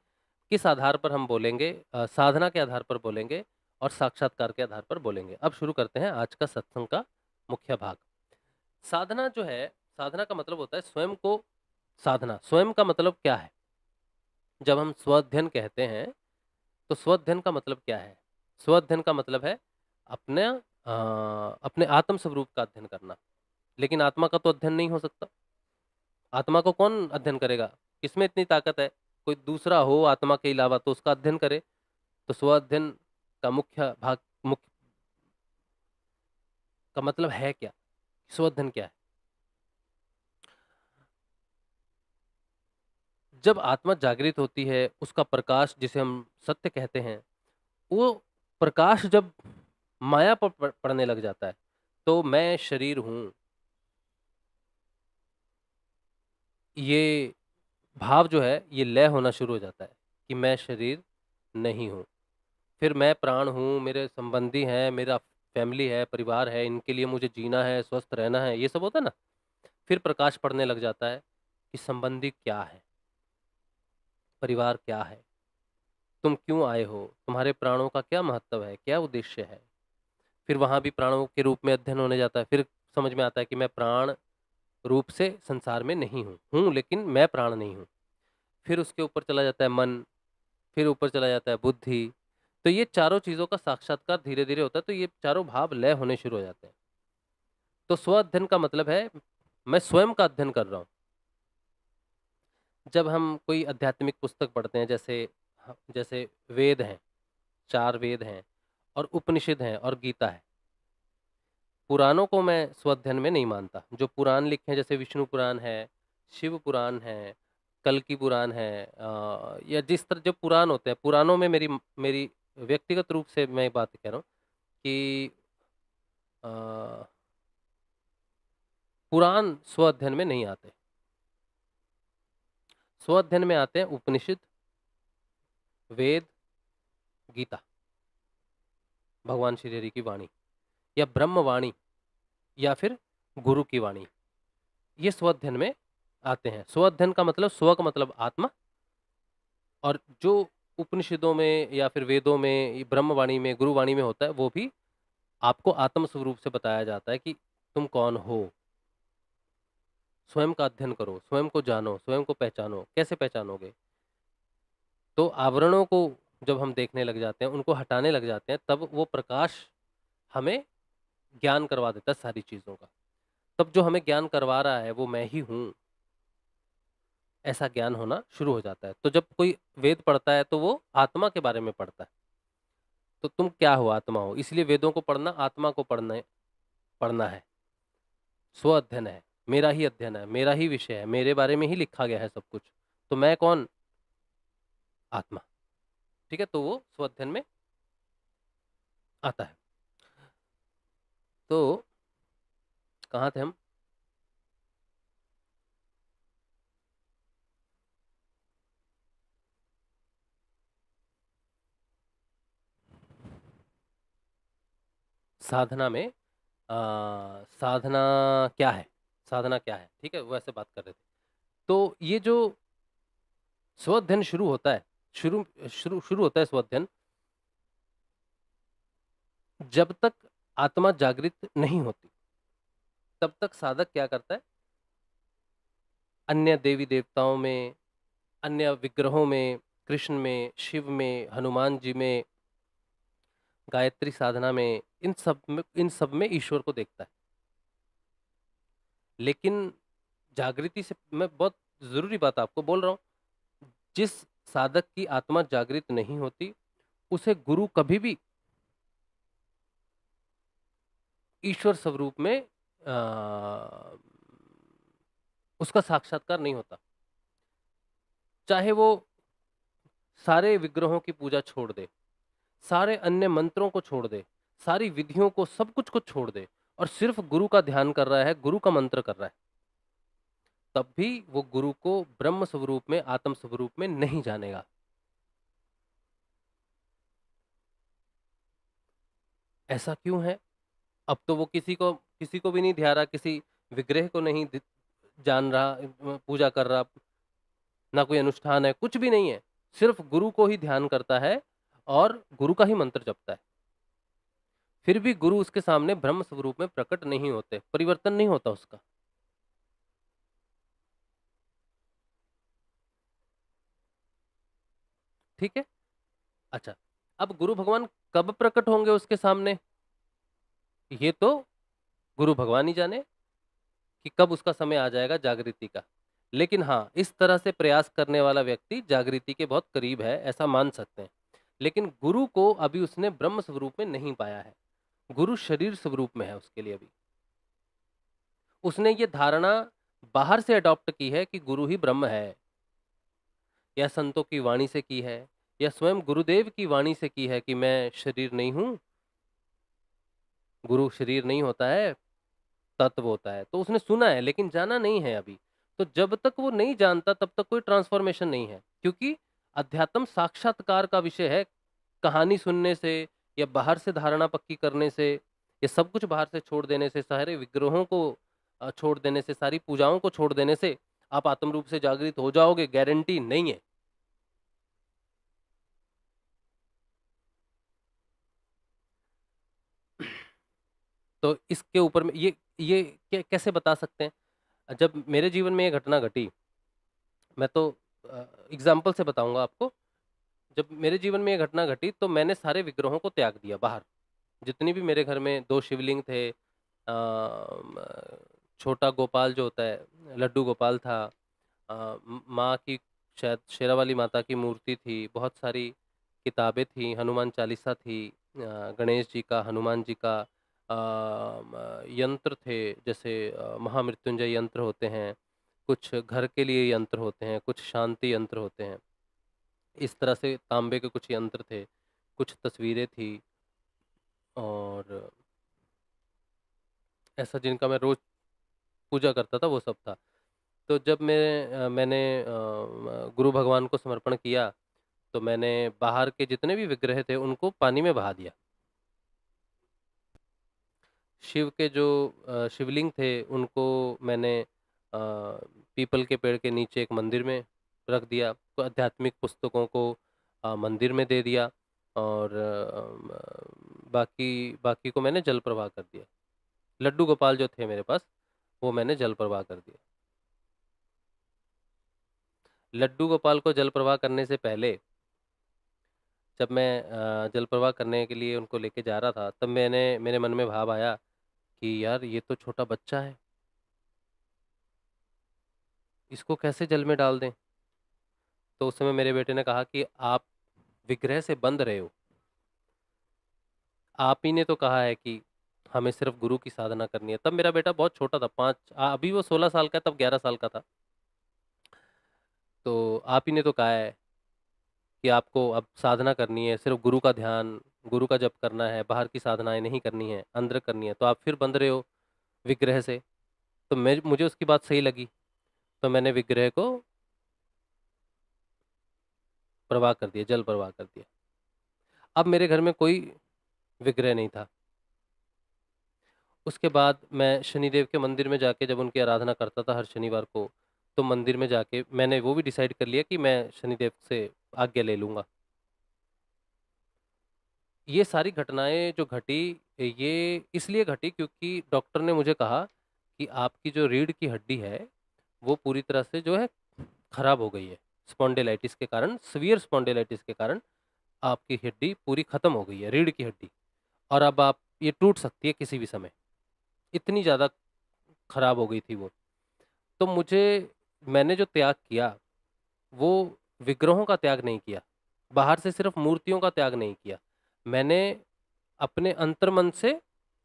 किस आधार पर हम बोलेंगे, साधना के आधार पर बोलेंगे और साक्षात्कार के आधार पर बोलेंगे। अब शुरू करते हैं आज का सत्संग का मुख्य भाग। साधना जो है, साधना का मतलब होता है स्वयं को साधना। स्वयं का मतलब क्या है? जब हम स्वाध्ययन कहते हैं, तो स्वाध्ययन का मतलब क्या है? स्वाध्ययन का मतलब है अपने अपने आत्म स्वरूप का अध्ययन करना। लेकिन आत्मा का तो अध्ययन नहीं हो सकता। आत्मा को कौन अध्ययन करेगा? किसमें इतनी ताकत है? कोई दूसरा हो आत्मा के अलावा तो उसका अध्ययन करे। तो स्व अध्ययन का मुख्य का मतलब है क्या? स्व अध्ययन क्या है? जब आत्मा जागृत होती है, उसका प्रकाश जिसे हम सत्य कहते हैं, वो प्रकाश जब माया पर पड़ने लग जाता है, तो मैं शरीर हूँ, ये भाव जो है ये लय होना शुरू हो जाता है कि मैं शरीर नहीं हूँ। फिर मैं प्राण हूँ, मेरे संबंधी हैं, मेरा फैमिली है, परिवार है, इनके लिए मुझे जीना है, स्वस्थ रहना है, ये सब होता है ना। फिर प्रकाश पड़ने लग जाता है कि संबंधी क्या है, परिवार क्या है, तुम क्यों आए हो, तुम्हारे प्राणों का क्या महत्व है, क्या उद्देश्य है। फिर वहाँ भी प्राणों के रूप में अध्ययन होने जाता है। फिर समझ में आता है कि मैं प्राण रूप से संसार में नहीं हूँ, लेकिन मैं प्राण नहीं हूँ। फिर उसके ऊपर चला जाता है मन, फिर ऊपर चला जाता है बुद्धि। तो ये चारों चीज़ों का साक्षात्कार धीरे-धीरे होता है, तो ये चारों भाव लय होने शुरू हो जाते हैं। तो स्व अध्ययन का मतलब है मैं स्वयं का अध्ययन कर रहा हूँ। जब हम कोई आध्यात्मिक पुस्तक पढ़ते हैं, जैसे वेद हैं, 4 वेद हैं और उपनिषद हैं और गीता है। पुराणों को मैं स्वाध्ययन में नहीं मानता। जो पुराण लिखे हैं जैसे विष्णु पुराण है, शिव पुराण है, कल्कि पुराण है, या जिस तरह जो पुराण होते हैं, पुराणों में मेरी मेरी व्यक्तिगत रूप से मैं बात कह रहा हूँ कि अ, पुराण स्वाध्ययन में नहीं आते। स्वाध्ययन में आते हैं उपनिषद, वेद, गीता, भगवान श्री हरि की वाणी या ब्रह्म वाणी या फिर गुरु की वाणी, ये स्वाध्ययन में आते हैं। स्वाध्ययन का मतलब, स्व का मतलब आत्मा, और जो उपनिषदों में या फिर वेदों में, ये ब्रह्मवाणी में, गुरुवाणी में होता है, वो भी आपको आत्म स्वरूप से बताया जाता है कि तुम कौन हो। स्वयं का अध्ययन करो, स्वयं को जानो, स्वयं को पहचानो। कैसे पहचानोगे? तो आवरणों को जब हम देखने लग जाते हैं, उनको हटाने लग जाते हैं, तब वो प्रकाश हमें ज्ञान करवा देता है सारी चीजों का। तब जो हमें ज्ञान करवा रहा है वो मैं ही हूं, ऐसा ज्ञान होना शुरू हो जाता है। तो जब कोई वेद पढ़ता है तो वो आत्मा के बारे में पढ़ता है। तो तुम क्या हो? आत्मा हो। इसलिए वेदों को पढ़ना आत्मा को पढ़ना है। स्व अध्ययन है, मेरा ही अध्ययन है, मेरा ही विषय है, मेरे बारे में ही लिखा गया है सब कुछ। तो मैं कौन? आत्मा। ठीक है, तो वो स्व अध्ययन में आता है। तो कहाँ थे हम? साधना में साधना क्या है? साधना क्या है? ठीक है, वैसे बात कर रहे थे। तो ये जो स्व अध्ययन शुरू होता है, शुरू शुरू शुरू होता है स्व अध्ययन, जब तक आत्मा जागृत नहीं होती तब तक साधक क्या करता है? अन्य देवी देवताओं में, अन्य विग्रहों में, कृष्ण में, शिव में, हनुमान जी में, गायत्री साधना में, इन सब में ईश्वर को देखता है। लेकिन जागृति से, मैं बहुत जरूरी बात आपको बोल रहा हूं, जिस साधक की आत्मा जागृत नहीं होती उसे गुरु कभी भी ईश्वर स्वरूप में उसका साक्षात्कार नहीं होता। चाहे वो सारे विग्रहों की पूजा छोड़ दे, सारे अन्य मंत्रों को छोड़ दे, सारी विधियों को, सब कुछ को छोड़ दे, और सिर्फ गुरु का ध्यान कर रहा है, गुरु का मंत्र कर रहा है, तब भी वो गुरु को ब्रह्म स्वरूप में, आत्म स्वरूप में नहीं जानेगा। ऐसा क्यों है? अब तो वो किसी को भी नहीं ध्या रहा, किसी विग्रह को नहीं जान रहा, पूजा कर रहा, ना कोई अनुष्ठान है, कुछ भी नहीं है, सिर्फ गुरु को ही ध्यान करता है और गुरु का ही मंत्र जपता है। फिर भी गुरु उसके सामने ब्रह्म स्वरूप में प्रकट नहीं होते, परिवर्तन नहीं होता उसका। ठीक है। अच्छा, अब गुरु भगवान कब प्रकट होंगे उसके सामने, ये तो गुरु भगवान ही जाने कि कब उसका समय आ जाएगा जागृति का। लेकिन हाँ, इस तरह से प्रयास करने वाला व्यक्ति जागृति के बहुत करीब है, ऐसा मान सकते हैं। लेकिन गुरु को अभी उसने ब्रह्म स्वरूप में नहीं पाया है, गुरु शरीर स्वरूप में है उसके लिए अभी। उसने ये धारणा बाहर से अडॉप्ट की है कि गुरु ही ब्रह्म है, या संतों की वाणी से की है, या स्वयं गुरुदेव की वाणी से की है कि मैं शरीर नहीं हूं, गुरु शरीर नहीं होता है, तत्व होता है। तो उसने सुना है लेकिन जाना नहीं है अभी। तो जब तक वो नहीं जानता तब तक कोई ट्रांसफॉर्मेशन नहीं है, क्योंकि अध्यात्म साक्षात्कार का विषय है। कहानी सुनने से या बाहर से धारणा पक्की करने से, या सब कुछ बाहर से छोड़ देने से, सारे विग्रहों को छोड़ देने से, सारी पूजाओं को छोड़ देने से आप आत्म रूप से जागृत हो जाओगे, गारंटी नहीं है। तो इसके ऊपर में ये कैसे बता सकते हैं? जब मेरे जीवन में ये घटना घटी, मैं तो एग्जाम्पल से बताऊंगा आपको। जब मेरे जीवन में ये घटना घटी तो मैंने सारे विग्रहों को त्याग दिया बाहर। जितनी भी मेरे घर में 2 शिवलिंग थे, छोटा गोपाल जो होता है, लड्डू गोपाल था, माँ की शायद शेरावाली माता की मूर्ति थी, बहुत सारी किताबें थी, हनुमान चालीसा थी, गणेश जी का, हनुमान जी का, यंत्र थे, जैसे महामृत्युंजय यंत्र होते हैं, कुछ घर के लिए यंत्र होते हैं, कुछ शांति यंत्र होते हैं। इस तरह से तांबे के कुछ यंत्र थे, कुछ तस्वीरें थी और ऐसा जिनका मैं रोज़ पूजा करता था, वो सब था। तो जब मैंने गुरु भगवान को समर्पण किया, तो मैंने बाहर के जितने भी विग्रह थे, उनको पानी में बहा दिया। शिव के जो शिवलिंग थे, उनको मैंने पीपल के पेड़ के नीचे एक मंदिर में रख दिया। तो आध्यात्मिक पुस्तकों को मंदिर में दे दिया और बाकी बाकी को मैंने जल प्रवाह कर दिया। लड्डू गोपाल जो थे मेरे पास, वो मैंने जल प्रवाह कर दिया। लड्डू गोपाल को जल प्रवाह करने से पहले, जब मैं जल प्रवाह करने के लिए उनको लेके जा रहा था, तब मेरे मन में भाव आया कि यार ये तो छोटा बच्चा है, इसको कैसे जल में डाल दें? तो उस समय मेरे बेटे ने कहा कि आप विग्रह से बंध रहे हो। आप ही ने तो कहा है कि हमें सिर्फ गुरु की साधना करनी है। तब मेरा बेटा बहुत छोटा था, अभी वो 16 साल का है, तब 11 साल का था। तो आप ही ने तो कहा है कि आपको अब साधना करनी है, सिर्फ गुरु का ध्यान, गुरु का जप करना है, बाहर की साधनाएं नहीं करनी है, अंदर करनी है। तो आप फिर बंध रहे हो विग्रह से। तो मुझे उसकी बात सही लगी, तो मैंने विग्रह को प्रवाह कर दिया, जल प्रवाह कर दिया। अब मेरे घर में कोई विग्रह नहीं था। उसके बाद मैं शनिदेव के मंदिर में जाके जब उनकी आराधना करता था हर शनिवार को, तो मंदिर में जाके मैंने वो भी डिसाइड कर लिया कि मैं शनिदेव से आज्ञा ले लूँगा। ये सारी घटनाएँ जो घटी, ये इसलिए घटी क्योंकि डॉक्टर ने मुझे कहा कि आपकी जो रीढ़ की हड्डी है, वो पूरी तरह से जो है खराब हो गई है। स्पॉन्डिलाइटिस के कारण, सीवियर स्पॉन्डिलाइटिस के कारण आपकी हड्डी पूरी खत्म हो गई है, रीढ़ की हड्डी, और अब आप ये टूट सकती है किसी भी समय। इतनी ज़्यादा खराब हो गई थी वो। तो मैंने जो त्याग किया, वो विग्रहों का त्याग नहीं किया, बाहर से सिर्फ मूर्तियों का त्याग नहीं किया। मैंने अपने अंतर्मन से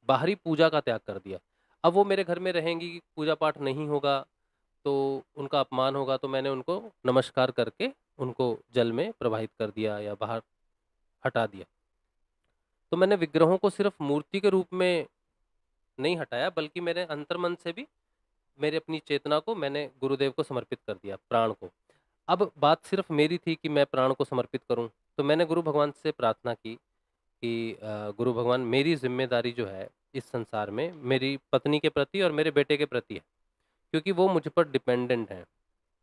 बाहरी पूजा का त्याग कर दिया। अब वो मेरे घर में रहेंगी, पूजा पाठ नहीं होगा, तो उनका अपमान होगा, तो मैंने उनको नमस्कार करके उनको जल में प्रवाहित कर दिया या बाहर हटा दिया। तो मैंने विग्रहों को सिर्फ मूर्ति के रूप में नहीं हटाया, बल्कि मेरे अंतर्मन से भी मेरे अपनी चेतना को मैंने गुरुदेव को समर्पित कर दिया, प्राण को। अब बात सिर्फ मेरी थी कि मैं प्राण को समर्पित करूं, तो मैंने गुरु भगवान से प्रार्थना की कि गुरु भगवान, मेरी जिम्मेदारी जो है इस संसार में मेरी पत्नी के प्रति और मेरे बेटे के प्रति है, क्योंकि वो मुझ पर डिपेंडेंट हैं,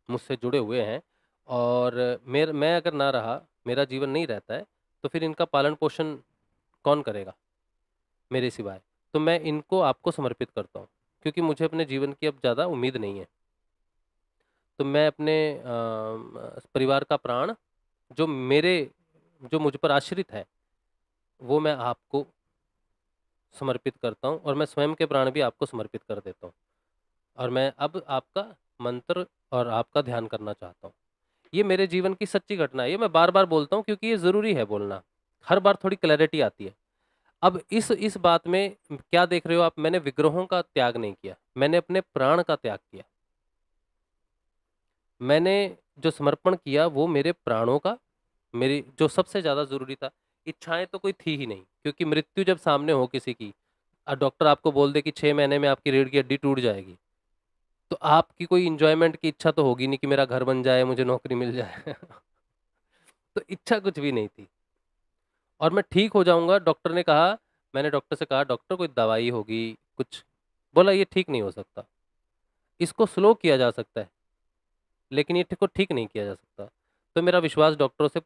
मुझसे जुड़े हुए हैं, और मैं अगर ना रहा, मेरा जीवन नहीं रहता है, तो फिर इनका पालन पोषण कौन करेगा मेरे सिवाय? तो मैं इनको आपको समर्पित करता हूँ, क्योंकि मुझे अपने जीवन की अब ज़्यादा उम्मीद नहीं है। तो मैं अपने परिवार का प्राण, जो मेरे जो मुझ पर आश्रित है, वो मैं आपको समर्पित करता हूँ, और मैं स्वयं के प्राण भी आपको समर्पित कर देता हूँ, और मैं अब आपका मंत्र और आपका ध्यान करना चाहता हूँ। ये मेरे जीवन की सच्ची घटना है, ये मैं बार-बार बोलता हूँ क्योंकि ये ज़रूरी है बोलना। हर बार थोड़ी क्लैरिटी आती है। अब इस बात में क्या देख रहे हो आप, मैंने विग्रहों का त्याग नहीं किया, मैंने अपने प्राण का त्याग किया। मैंने जो समर्पण किया वो मेरे प्राणों का, मेरी जो सबसे ज़्यादा ज़रूरी था। इच्छाएँ तो कोई थी ही नहीं, क्योंकि मृत्यु जब सामने हो किसी की, डॉक्टर आपको बोल दे कि 6 महीने में आपकी रीढ़ की हड्डी टूट जाएगी, तो आपकी कोई एन्जॉयमेंट की इच्छा तो होगी नहीं कि मेरा घर बन जाए, मुझे नौकरी मिल जाए। तो इच्छा कुछ भी नहीं थी, और मैं ठीक हो जाऊँगा, डॉक्टर ने कहा, मैंने डॉक्टर से कहा, डॉक्टर कोई दवाई होगी कुछ? बोला ये ठीक नहीं हो सकता, इसको स्लो किया जा सकता है, लेकिन ये को ठीक नहीं किया जा सकता। तो मेरा विश्वास डॉक्टरों से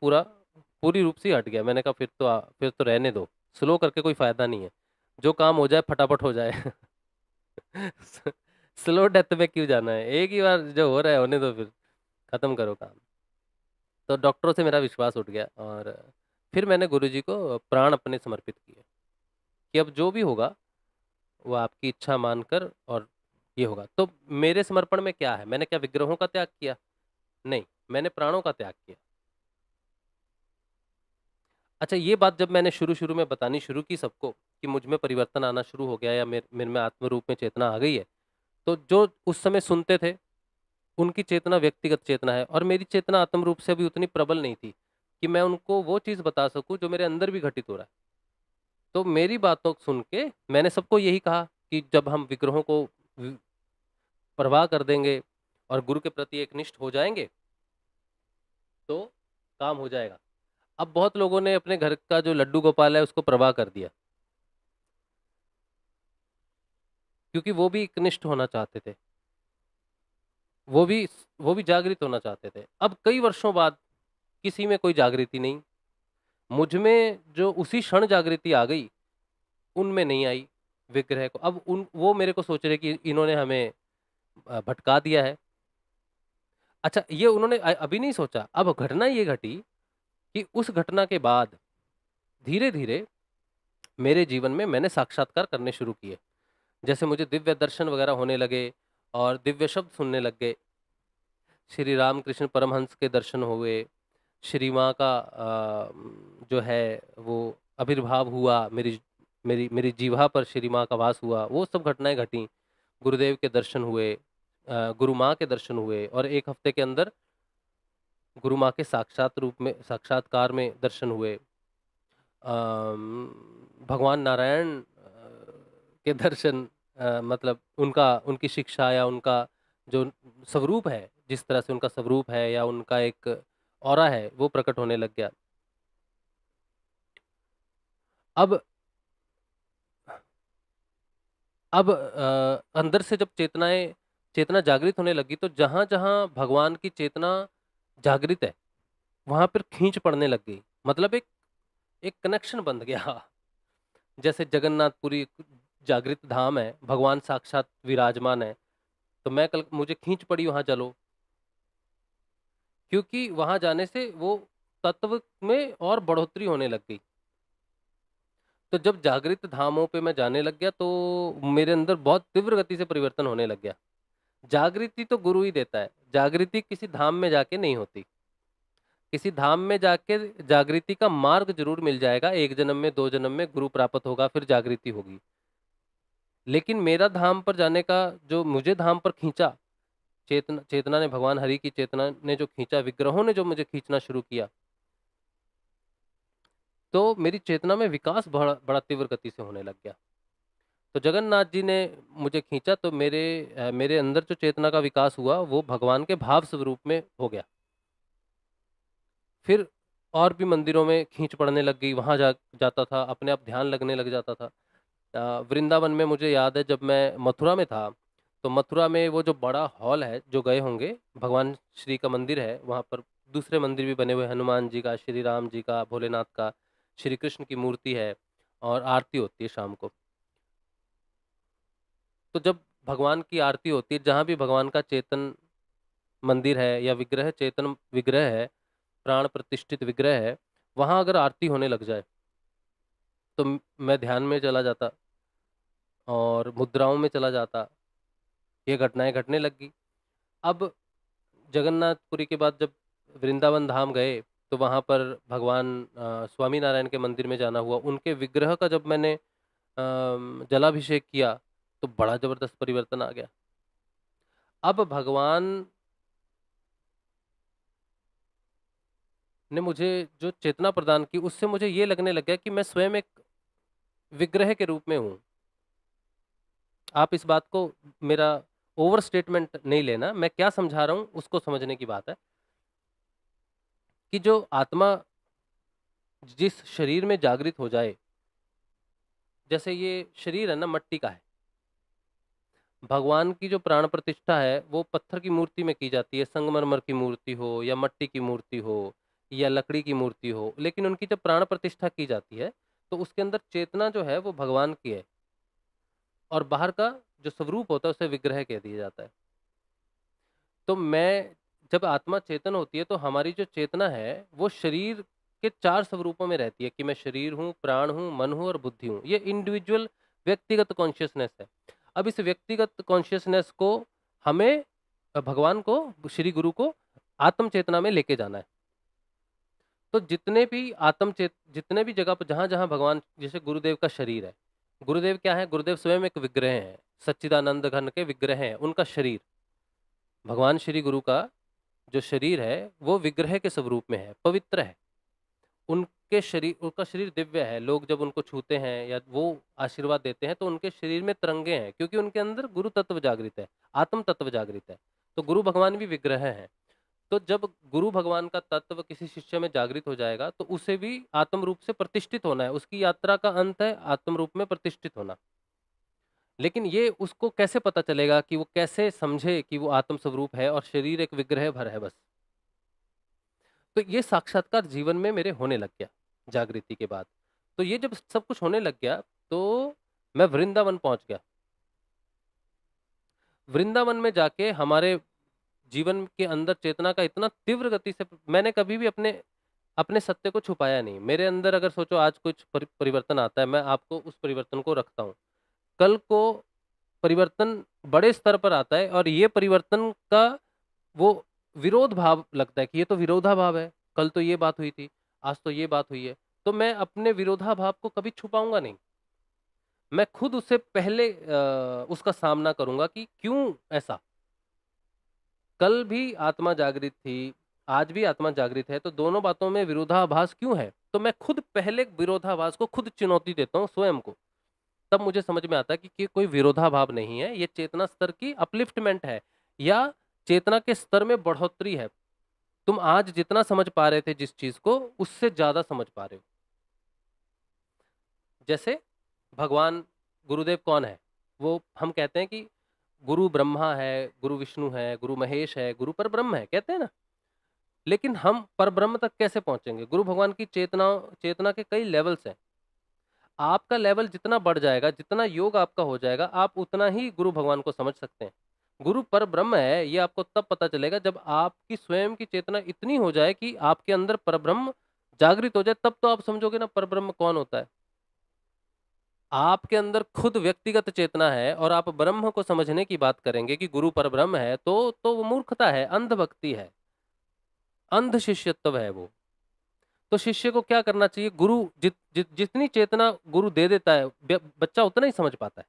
पूरी रूप से हट गया। मैंने कहा फिर तो रहने दो, स्लो करके कोई फ़ायदा नहीं है, जो काम हो जाए फटाफट हो जाए। स्लो डेथ में क्यों जाना है, एक ही बार जो हो रहा है होने दो, फिर खत्म करो काम। तो डॉक्टरों से मेरा विश्वास उठ गया, और फिर मैंने गुरुजी को प्राण अपने समर्पित किए कि अब जो भी होगा वो आपकी इच्छा मानकर, और ये होगा। तो मेरे समर्पण में क्या है, मैंने क्या विग्रहों का त्याग किया? नहीं, मैंने प्राणों का त्याग किया। अच्छा, ये बात जब मैंने शुरू-शुरू में बतानी शुरू की सबको, कि मुझ में परिवर्तन आना शुरू हो गया या मेरे में आत्म रूप में चेतना आ गई है, तो जो उस समय सुनते थे, उनकी चेतना व्यक्तिगत चेतना है और मेरी चेतना आत्म रूप से अभी उतनी प्रबल नहीं थी, कि मैं उनको वो चीज़ बता सकूँ जो मेरे अंदर भी घटित हो रहा है। तो मेरी बातों को सुन के मैंने सबको यही कहा कि जब हम विग्रहों को वि परवाह कर देंगे और गुरु के प्रति एकनिष्ठ हो जाएँगे, तो काम हो जाएगा। अब बहुत लोगों ने अपने घर का जो लड्डू गोपाल है उसको परवाह कर दिया, क्योंकि वो भी एकनिष्ठ होना चाहते थे। वो भी वो भी जागृत होना चाहते थे। अब कई वर्षों बाद किसी में कोई जागृति नहीं, मुझ में जो उसी क्षण जागृति आ गई, उनमें नहीं आई विग्रह को। अब उन वो मेरे को सोच रहे कि इन्होंने हमें भटका दिया है। अच्छा, ये उन्होंने अभी नहीं सोचा, अब घटना ये घटी कि उस घटना के बाद धीरे-धीरे मेरे जीवन में मैंने साक्षात्कार करने शुरू किए। जैसे मुझे दिव्य दर्शन वगैरह होने लगे और दिव्य शब्द सुनने लग गए। श्री रामकृष्ण परमहंस के दर्शन हुए, श्री माँ का जो है वो आविर्भाव हुआ, मेरी मेरी मेरी जिह्वा पर श्री माँ का वास हुआ, वो सब घटनाएँ घटीं। गुरुदेव के दर्शन हुए, गुरु माँ के दर्शन हुए और 1 हफ्ते के अंदर गुरु माँ के साक्षात्कार में दर्शन हुए। भगवान नारायण के दर्शन, मतलब उनकी शिक्षा या उनका जो स्वरूप है, जिस तरह से उनका स्वरूप है या उनका एक ऑरा है, वो प्रकट होने लग गया। अब अंदर से जब चेतना जागृत होने लगी, तो जहाँ-जहाँ भगवान की चेतना जागृत है, वहाँ पर खींच पड़ने लग गई। मतलब एक एक कनेक्शन बंध गया। जैसे जगन्नाथपुरी एक जागृत धाम है, भगवान साक्षात विराजमान है, तो मुझे खींच पड़ी वहाँ चलो, क्योंकि वहाँ जाने से वो तत्व में और बढ़ोतरी होने लग गई। तो जब जागृत धामों पे मैं जाने लग गया, तो मेरे अंदर बहुत तीव्र गति से परिवर्तन होने लग गया। जागृति तो गुरु ही देता है, जागृति किसी धाम में जाके नहीं होती। किसी धाम में जाके जागृति का मार्ग ज़रूर मिल जाएगा, 1 जन्म में, 2 जन्म में गुरु प्राप्त होगा, फिर जागृति होगी। लेकिन मेरा धाम पर जाने का, जो मुझे धाम पर खींचा, चेतना ने, भगवान हरि की चेतना ने जो खींचा, विग्रहों ने जो मुझे खींचना शुरू किया, तो मेरी चेतना में विकास बड़ा बड़ा तीव्र गति से होने लग गया। तो जगन्नाथ जी ने मुझे खींचा, तो मेरे अंदर जो चेतना का विकास हुआ, वो भगवान के भाव स्वरूप में हो गया। फिर और भी मंदिरों में खींच पड़ने लग गई, वहाँ जाता था, अपने आप ध्यान लगने लग जाता था। वृंदावन में मुझे याद है, जब मैं मथुरा में था, तो मथुरा में वो जो बड़ा हॉल है, जो गए होंगे, भगवान श्री का मंदिर है, वहाँ पर दूसरे मंदिर भी बने हुए हैं, हनुमान जी का, श्री राम जी का, भोलेनाथ का, श्री कृष्ण की मूर्ति है और आरती होती है शाम को। तो जब भगवान की आरती होती है, जहाँ भी भगवान का चेतन मंदिर है या विग्रह, चेतन विग्रह है, प्राण प्रतिष्ठित विग्रह है, वहाँ अगर आरती होने लग जाए, तो मैं ध्यान में चला जाता और मुद्राओं में चला जाता। ये घटनाएँ घटने लग गई। अब जगन्नाथपुरी के बाद जब वृंदावन धाम गए, तो वहाँ पर भगवान स्वामी नारायण के मंदिर में जाना हुआ। उनके विग्रह का जब मैंने जलाभिषेक किया, तो बड़ा ज़बरदस्त परिवर्तन आ गया। अब भगवान ने मुझे जो चेतना प्रदान की, उससे मुझे ये लगने लग गया कि मैं स्वयं एक विग्रह के रूप में हूँ। आप इस बात को, मेरा ओवर स्टेटमेंट नहीं लेना, मैं क्या समझा रहा हूँ उसको समझने की बात है, कि जो आत्मा जिस शरीर में जागृत हो जाए, जैसे ये शरीर है ना, मट्टी का है, भगवान की जो प्राण प्रतिष्ठा है, वो पत्थर की मूर्ति में की जाती है, संगमरमर की मूर्ति हो या मट्टी की मूर्ति हो या लकड़ी की मूर्ति हो, लेकिन उनकी जब प्राण प्रतिष्ठा की जाती है, तो उसके अंदर चेतना जो है वो भगवान की है और बाहर का जो स्वरूप होता है उसे विग्रह कह दिया जाता है। तो मैं, जब आत्मा चेतन होती है, तो हमारी जो चेतना है वो शरीर के 4 स्वरूपों में रहती है, कि मैं शरीर हूँ, प्राण हूँ, मन हूँ और बुद्धि हूँ। ये इंडिविजुअल व्यक्तिगत कॉन्शियसनेस है। अब इस व्यक्तिगत कॉन्शियसनेस को हमें, भगवान को, श्री गुरु को आत्म चेतना में लेके जाना है। तो जितने भी जगह पर, जहाँ-जहाँ भगवान, जैसे गुरुदेव का शरीर है, गुरुदेव क्या है? गुरुदेव स्वयं एक विग्रह हैं, सच्चिदानंद घन के विग्रह हैं। उनका शरीर, भगवान श्री गुरु का जो शरीर है, वो विग्रह के स्वरूप में है, पवित्र है। उनके शरीर उनका शरीर दिव्य है। लोग जब उनको छूते हैं या वो आशीर्वाद देते हैं, तो उनके शरीर में तिरंगे हैं, क्योंकि उनके अंदर गुरु तत्व जागृत है, आत्म तत्व जागृत है। तो गुरु भगवान भी विग्रह हैं। तो जब गुरु भगवान का तत्व किसी शिष्य में जागृत हो जाएगा, तो उसे भी आत्म रूप से प्रतिष्ठित होना है। उसकी यात्रा का अंत है आत्म रूप में प्रतिष्ठित होना। लेकिन ये उसको कैसे पता चलेगा, कि वो कैसे समझे कि वो आत्म स्वरूप है और शरीर एक विग्रह भर है बस। तो ये साक्षात्कार जीवन में मेरे होने लग गया जागृति के बाद। तो ये जब सब कुछ होने लग गया, तो मैं वृंदावन पहुंच गया। वृंदावन में जाके हमारे जीवन के अंदर चेतना का इतना तीव्र गति से, मैंने कभी भी अपने अपने सत्य को छुपाया नहीं। मेरे अंदर अगर सोचो आज कुछ परिवर्तन आता है, मैं आपको उस परिवर्तन को रखता हूँ। कल को परिवर्तन बड़े स्तर पर आता है, और ये परिवर्तन का वो विरोध भाव लगता है कि ये तो विरोधाभाव है। कल तो ये बात हुई थी, आज तो ये बात हुई है। तो मैं अपने विरोधाभाव को कभी छुपाऊंगा नहीं। मैं खुद उससे पहले उसका सामना करूंगा कि क्यों ऐसा। कल भी आत्मा जागृत थी, आज भी आत्मा जागृत है, तो दोनों बातों में विरोधाभास क्यों है? तो मैं खुद पहले विरोधाभास को खुद चुनौती देता हूँ स्वयं को। तब मुझे समझ में आता है कि कोई विरोधाभाव नहीं है, ये चेतना स्तर की अपलिफ्टमेंट है, या चेतना के स्तर में बढ़ोतरी है। तुम आज जितना समझ पा रहे थे जिस चीज को, उससे ज्यादा समझ पा रहे हो। जैसे भगवान गुरुदेव कौन है? वो हम कहते हैं कि गुरु ब्रह्मा है, गुरु विष्णु है, गुरु महेश है, गुरु पर ब्रह्म है, कहते हैं ना। लेकिन हम पर ब्रह्म तक कैसे पहुंचेंगे? गुरु भगवान की चेतना चेतना के कई लेवल्स हैं। आपका लेवल जितना बढ़ जाएगा, जितना योग आपका हो जाएगा, आप उतना ही गुरु भगवान को समझ सकते हैं। गुरु पर ब्रह्म है, ये आपको तब पता चलेगा जब आपकी स्वयं की चेतना इतनी हो जाए कि आपके अंदर परब्रह्म जागृत हो जाए। तब तो आप समझोगे ना परब्रह्म कौन होता है। आपके अंदर खुद व्यक्तिगत चेतना है, और आप ब्रह्म को समझने की बात करेंगे कि गुरु पर ब्रह्म है, तो वो मूर्खता है, अंध भक्ति है, अंध शिष्यत्व है वो। तो शिष्य को क्या करना चाहिए? गुरु जितनी चेतना गुरु दे देता है, बच्चा उतना ही समझ पाता है।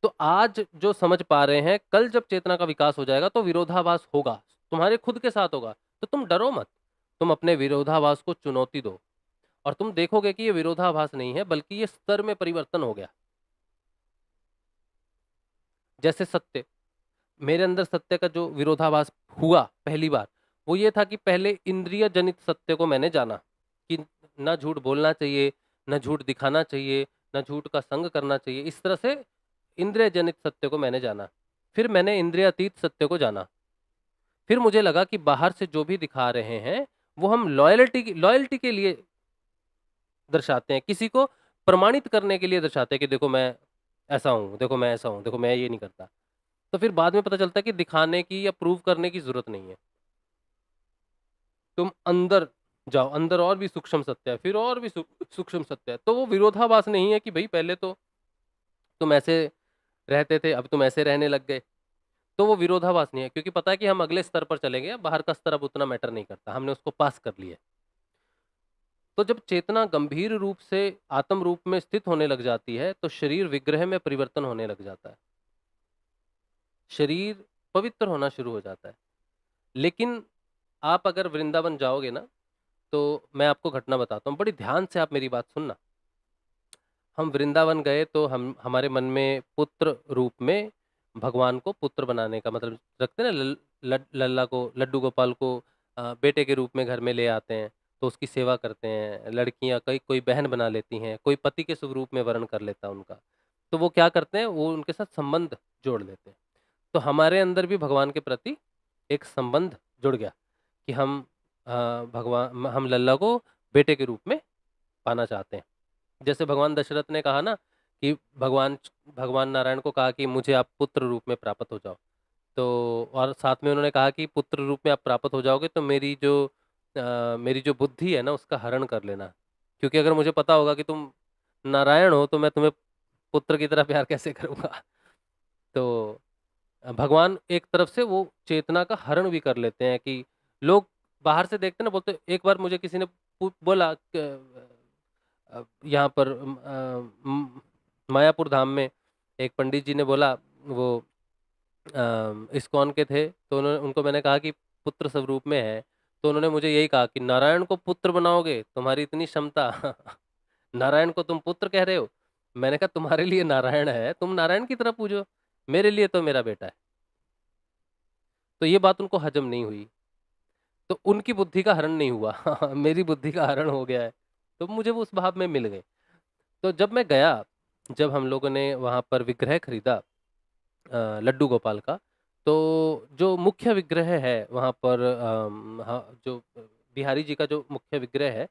तो आज जो समझ पा रहे हैं, कल जब चेतना का विकास हो जाएगा, तो विरोधाभास होगा, तुम्हारे खुद के साथ होगा। तो तुम डरो मत, तुम अपने विरोधाभास को चुनौती दो, और तुम देखोगे कि ये विरोधाभास नहीं है, बल्कि ये स्तर में परिवर्तन हो गया। जैसे सत्य, मेरे अंदर सत्य का जो विरोधाभास हुआ पहली बार, वो ये था कि पहले इंद्रिय जनित सत्य को मैंने जाना कि ना झूठ बोलना चाहिए, ना झूठ दिखाना चाहिए, ना झूठ का संग करना चाहिए। इस तरह से इंद्रिय जनित सत्य को मैंने जाना। फिर मैंने इंद्रियातीत सत्य को जाना। फिर मुझे लगा कि बाहर से जो भी दिखा रहे हैं, वो हम लॉयल्टी के लिए दर्शाते हैं, किसी को प्रमाणित करने के लिए दर्शाते हैं कि देखो मैं ऐसा हूँ, देखो मैं ऐसा हूँ, देखो मैं ये नहीं करता। तो फिर बाद में पता चलता है कि दिखाने की या प्रूव करने की जरूरत नहीं है। तुम अंदर जाओ, अंदर और भी सूक्ष्म सत्य है, फिर और भी सूक्ष्म सत्य है। तो वो विरोधाभास नहीं है कि भाई पहले तो तुम ऐसे रहते थे, अब तुम ऐसे रहने लग गए। तो वो विरोधाभास नहीं है, क्योंकि पता है कि हम अगले स्तर पर चलेंगे, बाहर का स्तर अब उतना मैटर नहीं करता, हमने उसको पास कर लिया। तो जब चेतना गंभीर रूप से आत्म रूप में स्थित होने लग जाती है, तो शरीर विग्रह में परिवर्तन होने लग जाता है, शरीर पवित्र होना शुरू हो जाता है। लेकिन आप अगर वृंदावन जाओगे ना, तो मैं आपको घटना बताता हूँ, बड़ी ध्यान से आप मेरी बात सुनना। हम वृंदावन गए, तो हम हमारे मन में पुत्र रूप में भगवान को पुत्र बनाने का मतलब रखते हैं ना। लल्ला को, लड्डू गोपाल को बेटे के रूप में घर में ले आते हैं, तो उसकी सेवा करते हैं। लड़कियां कई कोई बहन बना लेती हैं, कोई पति के स्वरूप में वर्ण कर लेता है उनका। तो वो क्या करते हैं, वो उनके साथ संबंध जोड़ लेते हैं। तो हमारे अंदर भी भगवान के प्रति एक संबंध जुड़ गया कि हम लल्ला को बेटे के रूप में पाना चाहते हैं। जैसे भगवान दशरथ ने कहा ना कि भगवान भगवान नारायण को कहा कि मुझे आप पुत्र रूप में प्राप्त हो जाओ। तो और साथ में उन्होंने कहा कि पुत्र रूप में आप प्राप्त हो जाओगे, तो मेरी जो बुद्धि है ना, उसका हरण कर लेना, क्योंकि अगर मुझे पता होगा कि तुम नारायण हो, तो मैं तुम्हें पुत्र की तरह प्यार कैसे करूंगा। तो भगवान एक तरफ से वो चेतना का हरण भी कर लेते हैं कि लोग बाहर से देखते हैं ना, बोलते एक बार मुझे किसी ने बोला यहाँ पर मायापुर धाम में एक पंडित जी ने बोला, वो इस्कॉन के थे, तो उन्होंने उनको मैंने कहा कि पुत्र स्वरूप में है, तो उन्होंने मुझे यही कहा कि नारायण को पुत्र बनाओगे, तुम्हारी इतनी क्षमता नारायण को तुम पुत्र कह रहे हो। मैंने कहा तुम्हारे लिए नारायण है, तुम नारायण की तरह पूजो, मेरे लिए तो मेरा बेटा है। तो ये बात उनको हजम नहीं हुई, तो उनकी बुद्धि का हरण नहीं हुआ मेरी बुद्धि का हरण हो गया है, तो मुझे वो उस भाव में मिल गए। तो जब मैं गया, जब हम लोगों ने वहाँ पर विग्रह खरीदा लड्डू गोपाल का, तो जो मुख्य विग्रह है वहाँ पर, हाँ, जो बिहारी जी का जो मुख्य विग्रह है,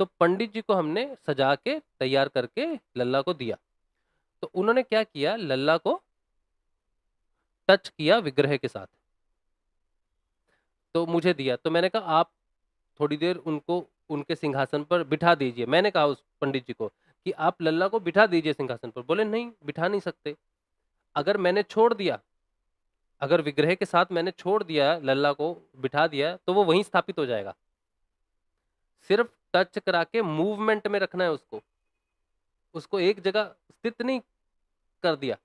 तो पंडित जी को हमने सजा के तैयार करके लल्ला को दिया। तो उन्होंने क्या किया, लल्ला को टच किया विग्रह के साथ, तो मुझे दिया। तो मैंने कहा आप थोड़ी देर उनको उनके सिंहासन पर बिठा दीजिए। मैंने कहा उस पंडित जी को कि आप लल्ला को बिठा दीजिए सिंहासन पर। बोले नहीं, बिठा नहीं सकते। अगर मैंने छोड़ दिया, अगर विग्रह के साथ मैंने छोड़ दिया, लल्ला को बिठा दिया, तो वो वहीं स्थापित हो जाएगा। सिर्फ टच करा के मूवमेंट में रखना है उसको, उसको एक जगह स्थित नहीं कर दिया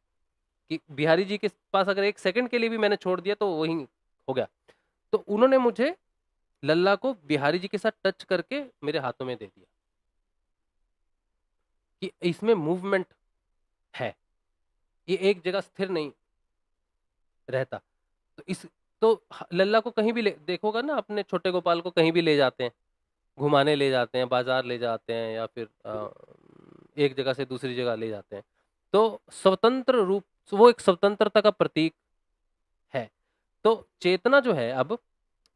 कि बिहारी जी के पास अगर एक सेकंड के लिए भी मैंने छोड़ दिया तो वहीं हो गया। तो उन्होंने मुझे लल्ला को बिहारी जी के साथ टच करके मेरे हाथों में दे दिया कि इसमें मूवमेंट है, ये एक जगह स्थिर नहीं रहता। तो इस तो लल्ला को कहीं भी ले देखोगा ना, अपने छोटे गोपाल को कहीं भी ले जाते हैं, घुमाने ले जाते हैं, बाजार ले जाते हैं, या फिर एक जगह से दूसरी जगह ले जाते हैं। तो स्वतंत्र रूप, वो एक स्वतंत्रता का प्रतीक है। तो चेतना जो है, अब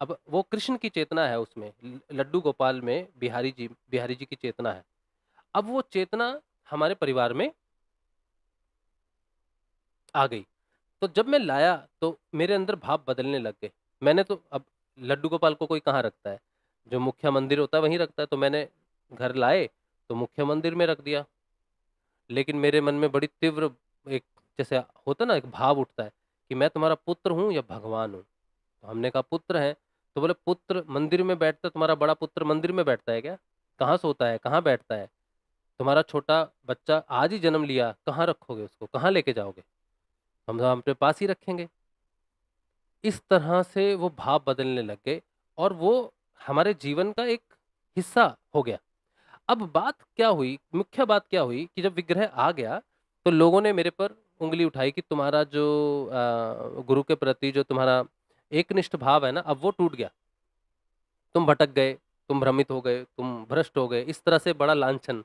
वो कृष्ण की चेतना है उसमें, लड्डू गोपाल में बिहारी जी की चेतना है। अब वो चेतना हमारे परिवार में आ गई। तो जब मैं लाया तो मेरे अंदर भाव बदलने लग गए। मैंने तो अब लड्डू गोपाल को कोई कहाँ रखता है, जो मुख्य मंदिर होता है वहीं रखता है। तो मैंने घर लाए तो मुख्य मंदिर में रख दिया। लेकिन मेरे मन में बड़ी तीव्र एक, जैसे होता ना, एक भाव उठता है कि मैं तुम्हारा पुत्र हूँ या भगवान हूँ। तो हमने कहा पुत्र है। तो बोले पुत्र मंदिर में बैठता, तुम्हारा बड़ा पुत्र मंदिर में बैठता है क्या? कहाँ सोता है, कहाँ बैठता है? तुम्हारा छोटा बच्चा आज ही जन्म लिया, कहाँ रखोगे उसको, कहाँ लेके जाओगे? हम तो अपने पास ही रखेंगे। इस तरह से वो भाव बदलने लग गए और वो हमारे जीवन का एक हिस्सा हो गया। अब बात क्या हुई, मुख्य बात क्या हुई कि जब विग्रह आ गया तो लोगों ने मेरे पर उंगली उठाई कि तुम्हारा जो गुरु के प्रति जो तुम्हारा एकनिष्ठ भाव है ना, अब वो टूट गया, तुम भटक गए, तुम भ्रमित हो गए, तुम भ्रष्ट हो गए। इस तरह से बड़ा लांछन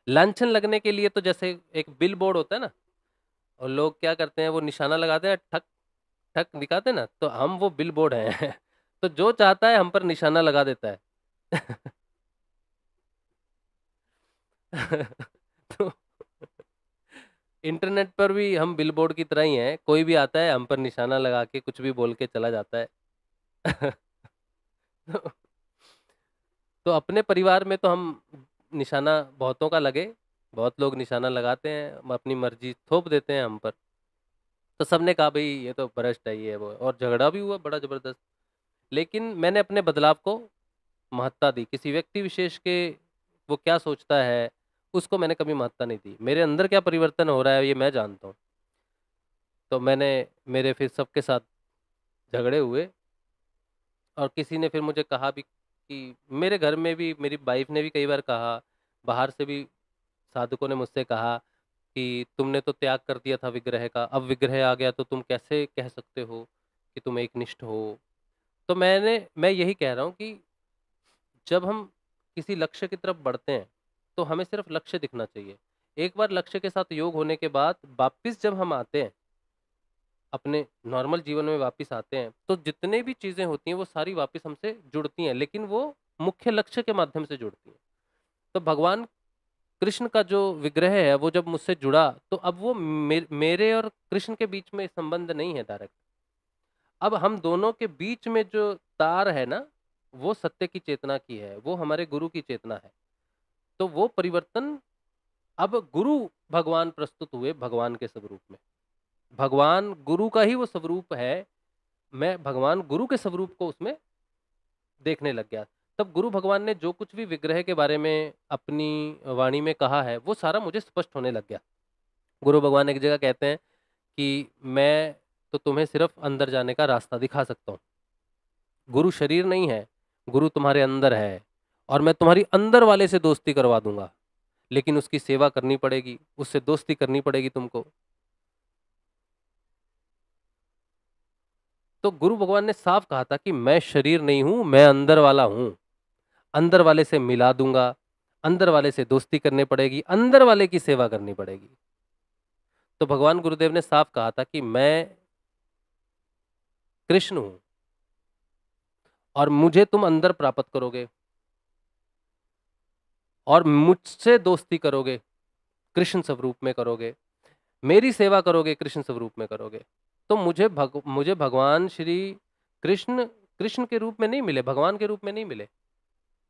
लांछन लगने के लिए, तो जैसे एक बिल बोर्ड होता है ना, और लोग क्या करते हैं, वो निशाना लगाते हैं, ठक ठक दिखाते हैं ना, तो हम वो बिल बोर्ड हैं तो जो चाहता है हम पर निशाना लगा देता है तो इंटरनेट पर भी हम बिलबोर्ड की तरह ही हैं, कोई भी आता है हम पर निशाना लगा के कुछ भी बोल के चला जाता है तो, तो अपने परिवार में तो हम निशाना बहुतों का लगे, बहुत लोग निशाना लगाते हैं, हम अपनी मर्जी थोप देते हैं हम पर। तो सबने कहा भाई ये तो भ्रष्ट है, ये है, वो है, और झगड़ा भी हुआ बड़ा जबरदस्त। लेकिन मैंने अपने बदलाव को महत्ता दी। किसी व्यक्ति विशेष के वो क्या सोचता है उसको मैंने कभी महत्ता नहीं दी। मेरे अंदर क्या परिवर्तन हो रहा है ये मैं जानता हूँ। तो मैंने मेरे फिर सबके साथ झगड़े हुए, और किसी ने फिर मुझे कहा भी कि मेरे घर में भी मेरी वाइफ ने भी कई बार कहा, बाहर से भी साधुकों ने मुझसे कहा कि तुमने तो त्याग कर दिया था विग्रह का, अब विग्रह आ गया तो तुम कैसे कह सकते हो कि तुम एकनिष्ठ हो। तो मैं यही कह रहा हूँ कि जब हम किसी लक्ष्य की तरफ बढ़ते हैं तो हमें सिर्फ लक्ष्य दिखना चाहिए। एक बार लक्ष्य के साथ योग होने के बाद वापिस जब हम आते हैं, अपने नॉर्मल जीवन में वापिस आते हैं, तो जितने भी चीजें होती हैं वो सारी वापिस हमसे जुड़ती हैं, लेकिन वो मुख्य लक्ष्य के माध्यम से जुड़ती हैं। तो भगवान कृष्ण का जो विग्रह है वो जब मुझसे जुड़ा, तो अब वो मेरे और कृष्ण के बीच में संबंध नहीं है डायरेक्ट। अब हम दोनों के बीच में जो तार है ना, वो सत्य की चेतना की है, वो हमारे गुरु की चेतना है। तो वो परिवर्तन, अब गुरु भगवान प्रस्तुत हुए भगवान के स्वरूप में। भगवान गुरु का ही वो स्वरूप है, मैं भगवान गुरु के स्वरूप को उसमें देखने लग गया। तब गुरु भगवान ने जो कुछ भी विग्रह के बारे में अपनी वाणी में कहा है, वो सारा मुझे स्पष्ट होने लग गया। गुरु भगवान एक जगह कहते हैं कि मैं तो तुम्हें सिर्फ अंदर जाने का रास्ता दिखा सकता हूँ। गुरु शरीर नहीं है, गुरु तुम्हारे अंदर है और मैं तुम्हारी अंदर वाले से दोस्ती करवा दूंगा, लेकिन उसकी सेवा करनी पड़ेगी, उससे दोस्ती करनी पड़ेगी तुमको। तो गुरु भगवान ने साफ कहा था कि मैं शरीर नहीं हूं, मैं अंदर वाला हूं। अंदर वाले से मिला दूंगा, अंदर वाले से दोस्ती करनी पड़ेगी, अंदर वाले की सेवा करनी पड़ेगी। तो भगवान गुरुदेव ने साफ कहा था कि मैं कृष्ण हूं और मुझे तुम अंदर प्राप्त करोगे और मुझसे दोस्ती करोगे, कृष्ण स्वरूप में करोगे, मेरी सेवा करोगे, कृष्ण स्वरूप में करोगे। तो मुझे भगवान श्री कृष्ण कृष्ण के रूप में नहीं मिले, भगवान के रूप में नहीं मिले,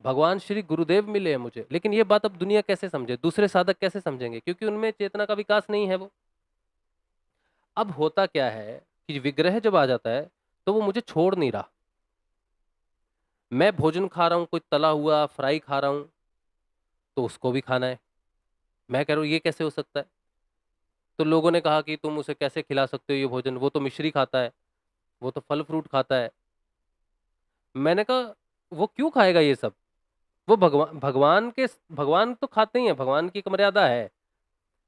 भगवान श्री गुरुदेव मिले हैं मुझे। लेकिन ये बात अब दुनिया कैसे समझे, दूसरे साधक कैसे समझेंगे, क्योंकि उनमें चेतना का विकास नहीं है। वो अब होता क्या है कि विग्रह जब आ जाता है तो वो मुझे छोड़ नहीं रहा। मैं भोजन खा रहा हूं, कोई तला हुआ फ्राई खा रहा हूं, तो उसको भी खाना है। मैं कह रहा हूं ये कैसे हो सकता है? तो लोगों ने कहा कि तुम उसे कैसे खिला सकते हो ये भोजन, वो तो मिश्री खाता है, वो तो फल फ्रूट खाता है। मैंने कहा वो क्यों खाएगा ये सब? वो भगवान तो खाते ही हैं, भगवान की एक मर्यादा है।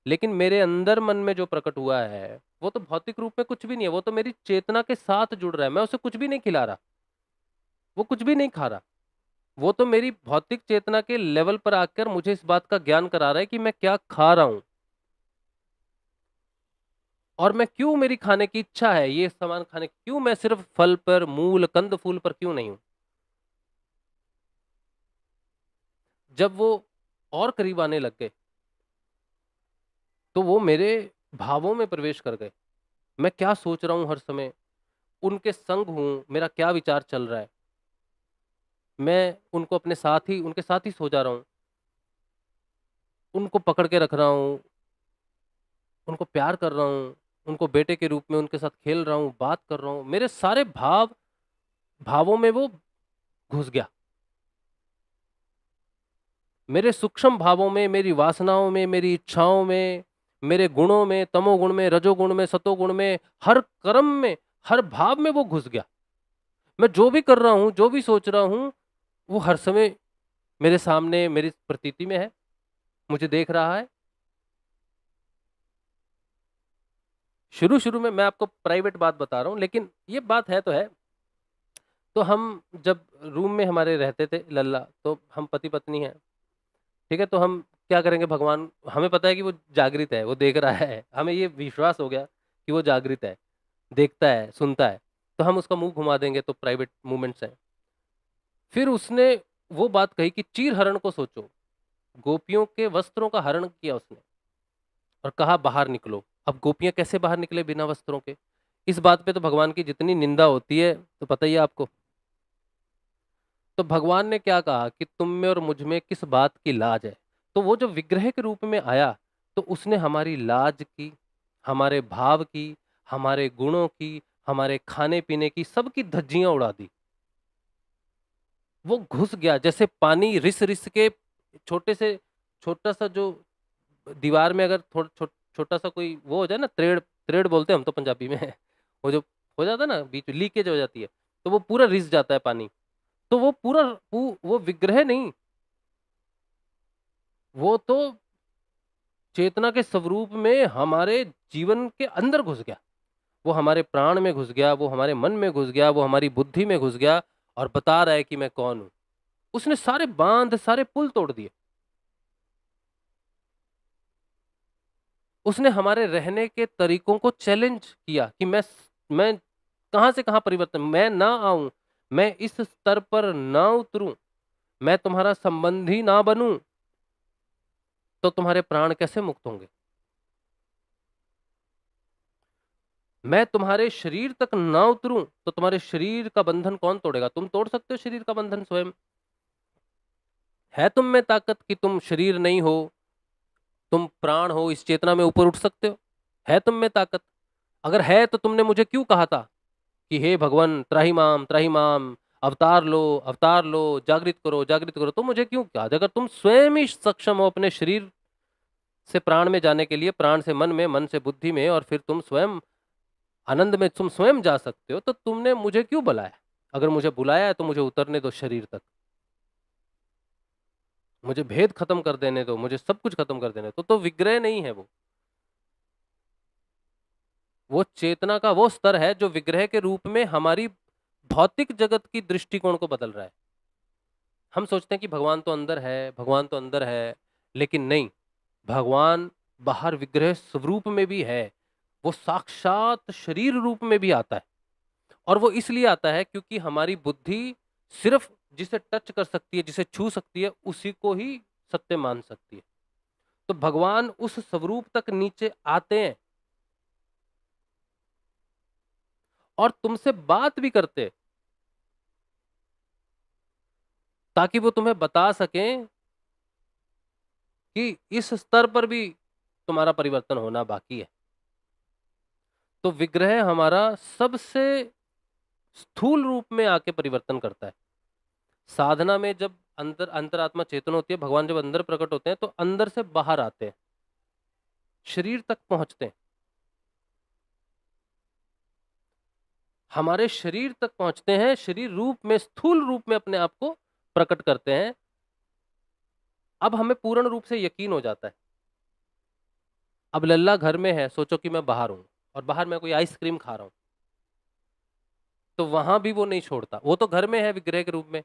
लेकिन मेरे अंदर मन में जो प्रकट हुआ है वो तो भौतिक रूप में कुछ भी नहीं है, वो तो मेरी चेतना के साथ जुड़ रहा है। मैं उसे कुछ भी नहीं खिला रहा, वो कुछ भी नहीं खा रहा। वो तो मेरी भौतिक चेतना के लेवल पर आकर मुझे इस बात का ज्ञान करा रहा है कि मैं क्या खा रहा हूं और मैं क्यों, मेरी खाने की इच्छा है ये सामान खाने की, क्यों मैं सिर्फ फल पर, मूल कंद फूल पर क्यों नहीं हूं। जब वो और करीब आने लग गए तो वो मेरे भावों में प्रवेश कर गए। मैं क्या सोच रहा हूं हर समय, उनके संग हूं, मेरा क्या विचार चल रहा है, मैं उनके साथ ही सो जा रहा हूं, उनको पकड़ के रख रहा हूं, उनको प्यार कर रहा हूं, उनको बेटे के रूप में उनके साथ खेल रहा हूं, बात कर रहा हूं। मेरे सारे भावों में वो घुस गया। मेरे सूक्ष्म भावों में, मेरी वासनाओं में, मेरी इच्छाओं में, मेरे गुणों में, तमोगुण में, रजोगुण में, सतोगुण में, हर कर्म में, हर भाव में वो घुस गया। मैं जो भी कर रहा हूं, जो भी सोच रहा हूं, वो हर समय मेरे सामने, मेरी प्रतीति में है, मुझे देख रहा है। शुरू शुरू में मैं आपको प्राइवेट बात बता रहा हूँ, लेकिन ये बात है तो है। तो हम जब रूम में हमारे रहते थे लल्ला, तो हम पति पत्नी हैं, ठीक है। तो हम क्या करेंगे, भगवान हमें पता है कि वो जागृत है, वो देख रहा है, हमें ये विश्वास हो गया कि वो जागृत है, देखता है, सुनता है। तो हम उसका मुंह घुमा देंगे, तो प्राइवेट मूवमेंट्स हैं। फिर उसने वो बात कही कि चीर हरण को सोचो, गोपियों के वस्त्रों का हरण किया उसने और कहा बाहर निकलो। अब गोपियां कैसे बाहर निकले बिना वस्त्रों के? इस बात पे तो भगवान की जितनी निंदा होती है तो पता ही है आपको। तो भगवान ने क्या कहा कि तुम में और मुझ में किस बात की लाज है? तो वो जो विग्रह के रूप में आया, तो उसने हमारी लाज की, हमारे भाव की, हमारे गुणों की, हमारे खाने पीने की, सबकी धज्जियां उड़ा दी। वो घुस गया जैसे पानी रिस रिस के, छोटे से छोटा सा जो दीवार में अगर छोटा सा कोई वो हो जाए ना, त्रेड़ त्रेड़ बोलते हैं हम तो पंजाबी में वो जो हो जाता है ना, बीच लीकेज हो जाती है, तो वो पूरा रिस जाता है पानी। तो वो पूरा वो विग्रह नहीं, वो तो चेतना के स्वरूप में हमारे जीवन के अंदर घुस गया। वो हमारे प्राण में घुस गया, वो हमारे मन में घुस गया, वो हमारी बुद्धि में घुस गया और बता रहा है कि मैं कौन हूं। उसने सारे बांध, सारे पुल तोड़ दिए। उसने हमारे रहने के तरीकों को चैलेंज किया कि मैं कहां से कहां परिवर्तन, मैं ना आऊं, मैं इस स्तर पर ना उतरूं, मैं तुम्हारा संबंधी ना बनूं, तो तुम्हारे प्राण कैसे मुक्त होंगे? मैं तुम्हारे शरीर तक ना उतरूं तो तुम्हारे शरीर का बंधन कौन तोड़ेगा? तुम तोड़ सकते हो शरीर का बंधन स्वयं? है तुम में ताकत कि तुम शरीर नहीं हो, तुम प्राण हो, इस चेतना में ऊपर उठ सकते हो? है तुम में ताकत? अगर है तो तुमने मुझे क्यों कहा था कि हे भगवान त्राहिमाम त्राहिमाम, अवतार लो, जागृत करो, तो मुझे क्यों क्या? अगर तुम स्वयं ही सक्षम हो अपने शरीर से प्राण में जाने के लिए, प्राण से मन में, मन से बुद्धि में, और फिर तुम स्वयं आनंद में तुम स्वयं जा सकते हो, तो तुमने मुझे क्यों बुलाया? अगर मुझे बुलाया है तो मुझे उतरने दो शरीर तक, मुझे भेद खत्म कर देने दो, मुझे सब कुछ खत्म कर देने दो। तो विग्रह नहीं है वो चेतना का वो स्तर है जो विग्रह के रूप में हमारी भौतिक जगत की दृष्टिकोण को बदल रहा है। हम सोचते हैं कि भगवान तो अंदर है, भगवान तो अंदर है, लेकिन नहीं, भगवान बाहर विग्रह स्वरूप में भी है। वो साक्षात शरीर रूप में भी आता है, और वो इसलिए आता है क्योंकि हमारी बुद्धि सिर्फ जिसे टच कर सकती है, जिसे छू सकती है, उसी को ही सत्य मान सकती है। तो भगवान उस स्वरूप तक नीचे आते हैं और तुमसे बात भी करते हैं, ताकि वो तुम्हें बता सकें कि इस स्तर पर भी तुम्हारा परिवर्तन होना बाकी है। तो विग्रह हमारा सबसे स्थूल रूप में आके परिवर्तन करता है। साधना में जब अंदर अंतरात्मा चेतन होती है, भगवान जब अंदर प्रकट होते हैं तो अंदर से बाहर आते हैं, शरीर तक पहुंचते हैं, हमारे शरीर तक पहुंचते हैं, शरीर रूप में, स्थूल रूप में अपने आप को प्रकट करते हैं। अब हमें पूर्ण रूप से यकीन हो जाता है। अब लल्ला घर में है, सोचो कि मैं बाहर हूं और बाहर मैं कोई आइसक्रीम खा रहा हूं, तो वहां भी वो नहीं छोड़ता, वो तो घर में है विग्रह के रूप में,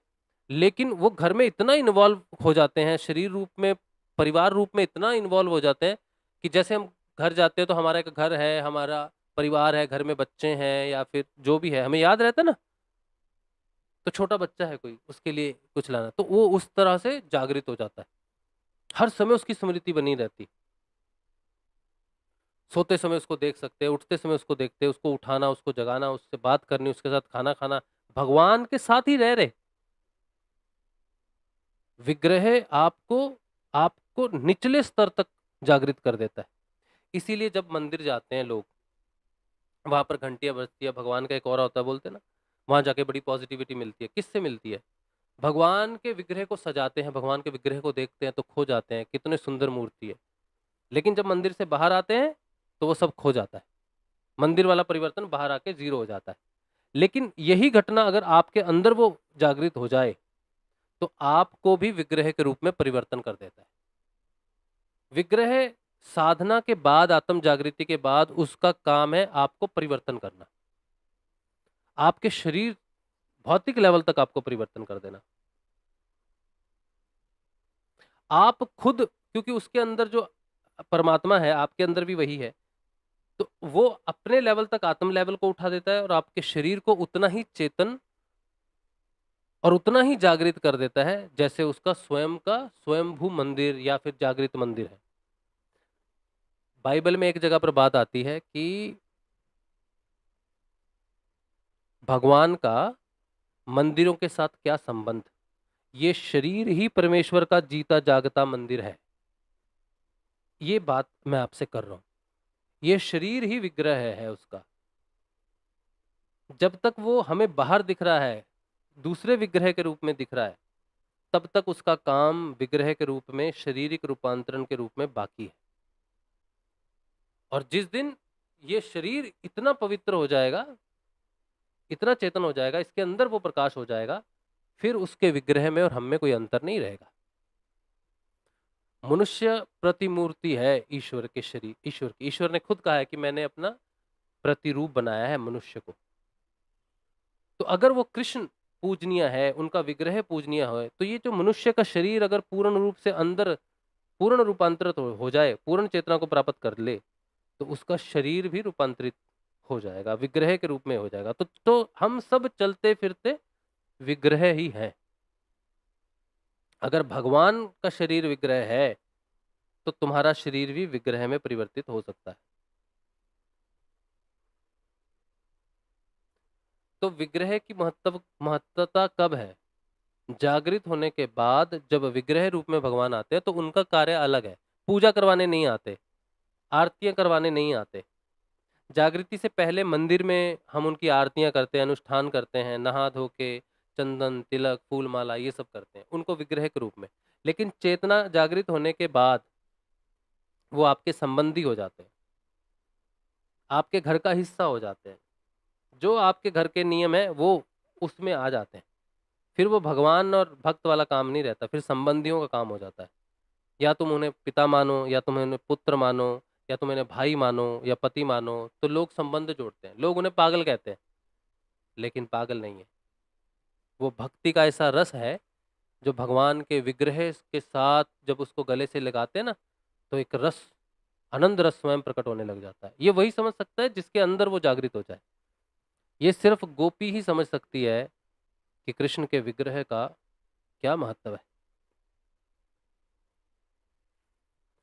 लेकिन वो घर में इतना इन्वॉल्व हो जाते हैं, शरीर रूप में, परिवार रूप में इतना इन्वॉल्व हो जाते हैं कि जैसे हम घर जाते हैं तो हमारा एक घर है, हमारा परिवार है, घर में बच्चे हैं या फिर जो भी है, हमें याद रहता है ना, तो छोटा बच्चा है कोई, उसके लिए कुछ लाना, तो वो उस तरह से जागृत हो जाता है, हर समय उसकी स्मृति बनी रहती। सोते समय उसको देख सकते हैं, उठते समय उसको देखते हैं, उसको उठाना, उसको जगाना, उससे बात करनी, उसके साथ खाना खाना, भगवान के साथ ही रह रहे। विग्रह आपको आपको निचले स्तर तक जागृत कर देता है। इसीलिए जब मंदिर जाते हैं लोग, वहां पर घंटियां बजती है, भगवान का एक और होता है, बोलते हैं ना, वहां जाके बड़ी पॉजिटिविटी मिलती है। किससे मिलती है? भगवान के विग्रह को सजाते हैं, भगवान के विग्रह को देखते हैं तो खो जाते हैं, कितने सुंदर मूर्ति है। लेकिन जब मंदिर से बाहर आते हैं तो वो सब खो जाता है, मंदिर वाला परिवर्तन बाहर आके जीरो हो जाता है। लेकिन यही घटना अगर आपके अंदर वो जागृत हो जाए तो आपको भी विग्रह के रूप में परिवर्तन कर देता है। विग्रह साधना के बाद, आत्म जागृति के बाद, उसका काम है आपको परिवर्तन करना, आपके शरीर, भौतिक लेवल तक आपको परिवर्तन कर देना। आप खुद, क्योंकि उसके अंदर जो परमात्मा है, आपके अंदर भी वही है, तो वो अपने लेवल तक, आत्म लेवल को उठा देता है और आपके शरीर को उतना ही चेतन और उतना ही जागृत कर देता है जैसे उसका स्वयं का स्वयंभू मंदिर या फिर जागृत मंदिर है। बाइबल में एक जगह पर बात आती है कि भगवान का मंदिरों के साथ क्या संबंध, ये शरीर ही परमेश्वर का जीता जागता मंदिर है। ये बात मैं आपसे कर रहा हूं, ये शरीर ही विग्रह है उसका। जब तक वो हमें बाहर दिख रहा है, दूसरे विग्रह के रूप में दिख रहा है, तब तक उसका काम विग्रह के रूप में, शारीरिक रूपांतरण के रूप में बाकी है। और जिस दिन ये शरीर इतना पवित्र हो जाएगा, इतना चेतन हो जाएगा, इसके अंदर वो प्रकाश हो जाएगा, फिर उसके विग्रह में और हम में कोई अंतर नहीं रहेगा। मनुष्य प्रतिमूर्ति है ईश्वर के शरीर, ईश्वर की। ईश्वर ने खुद कहा है कि मैंने अपना प्रतिरूप बनाया है मनुष्य को। तो अगर वो कृष्ण पूजनीय है, उनका विग्रह पूजनीय है, तो ये जो मनुष्य का शरीर अगर पूर्ण रूप से अंदर पूर्ण रूपांतरित हो जाए, पूर्ण चेतना को प्राप्त कर ले, तो उसका शरीर भी रूपांतरित हो जाएगा, विग्रह के रूप में हो जाएगा। तो हम सब चलते फिरते विग्रह ही हैं। अगर भगवान का शरीर विग्रह है तो तुम्हारा शरीर भी विग्रह में परिवर्तित हो सकता है। तो विग्रह की महत्वता कब है? जागृत होने के बाद जब विग्रह रूप में भगवान आते हैं तो उनका कार्य अलग है। पूजा करवाने नहीं आते, आरतियां करवाने नहीं आते। जागृति से पहले मंदिर में हम उनकी आरतियां करते हैं, अनुष्ठान करते हैं, नहा धो के चंदन, तिलक, फूल माला ये सब करते हैं, उनको विग्रह के रूप में। लेकिन चेतना जागृत होने के बाद वो आपके संबंधी हो जाते हैं, आपके घर का हिस्सा हो जाते हैं। जो आपके घर के नियम है वो उसमें आ जाते हैं। फिर वो भगवान और भक्त वाला काम नहीं रहता, फिर संबंधियों का काम हो जाता है। या तुम उन्हें पिता मानो, या तुम उन्हें पुत्र मानो, या तुम उन्हें भाई मानो या पति मानो, तो लोग संबंध जोड़ते हैं। लोग उन्हें पागल कहते हैं, लेकिन पागल नहीं है। वो भक्ति का ऐसा रस है जो भगवान के विग्रह के साथ जब उसको गले से लगाते हैं ना, तो एक रस, आनंद रस स्वयं प्रकट होने लग जाता है। ये वही समझ सकता है जिसके अंदर वो जागृत हो जाए। ये सिर्फ गोपी ही समझ सकती है कि कृष्ण के विग्रह का क्या महत्व है।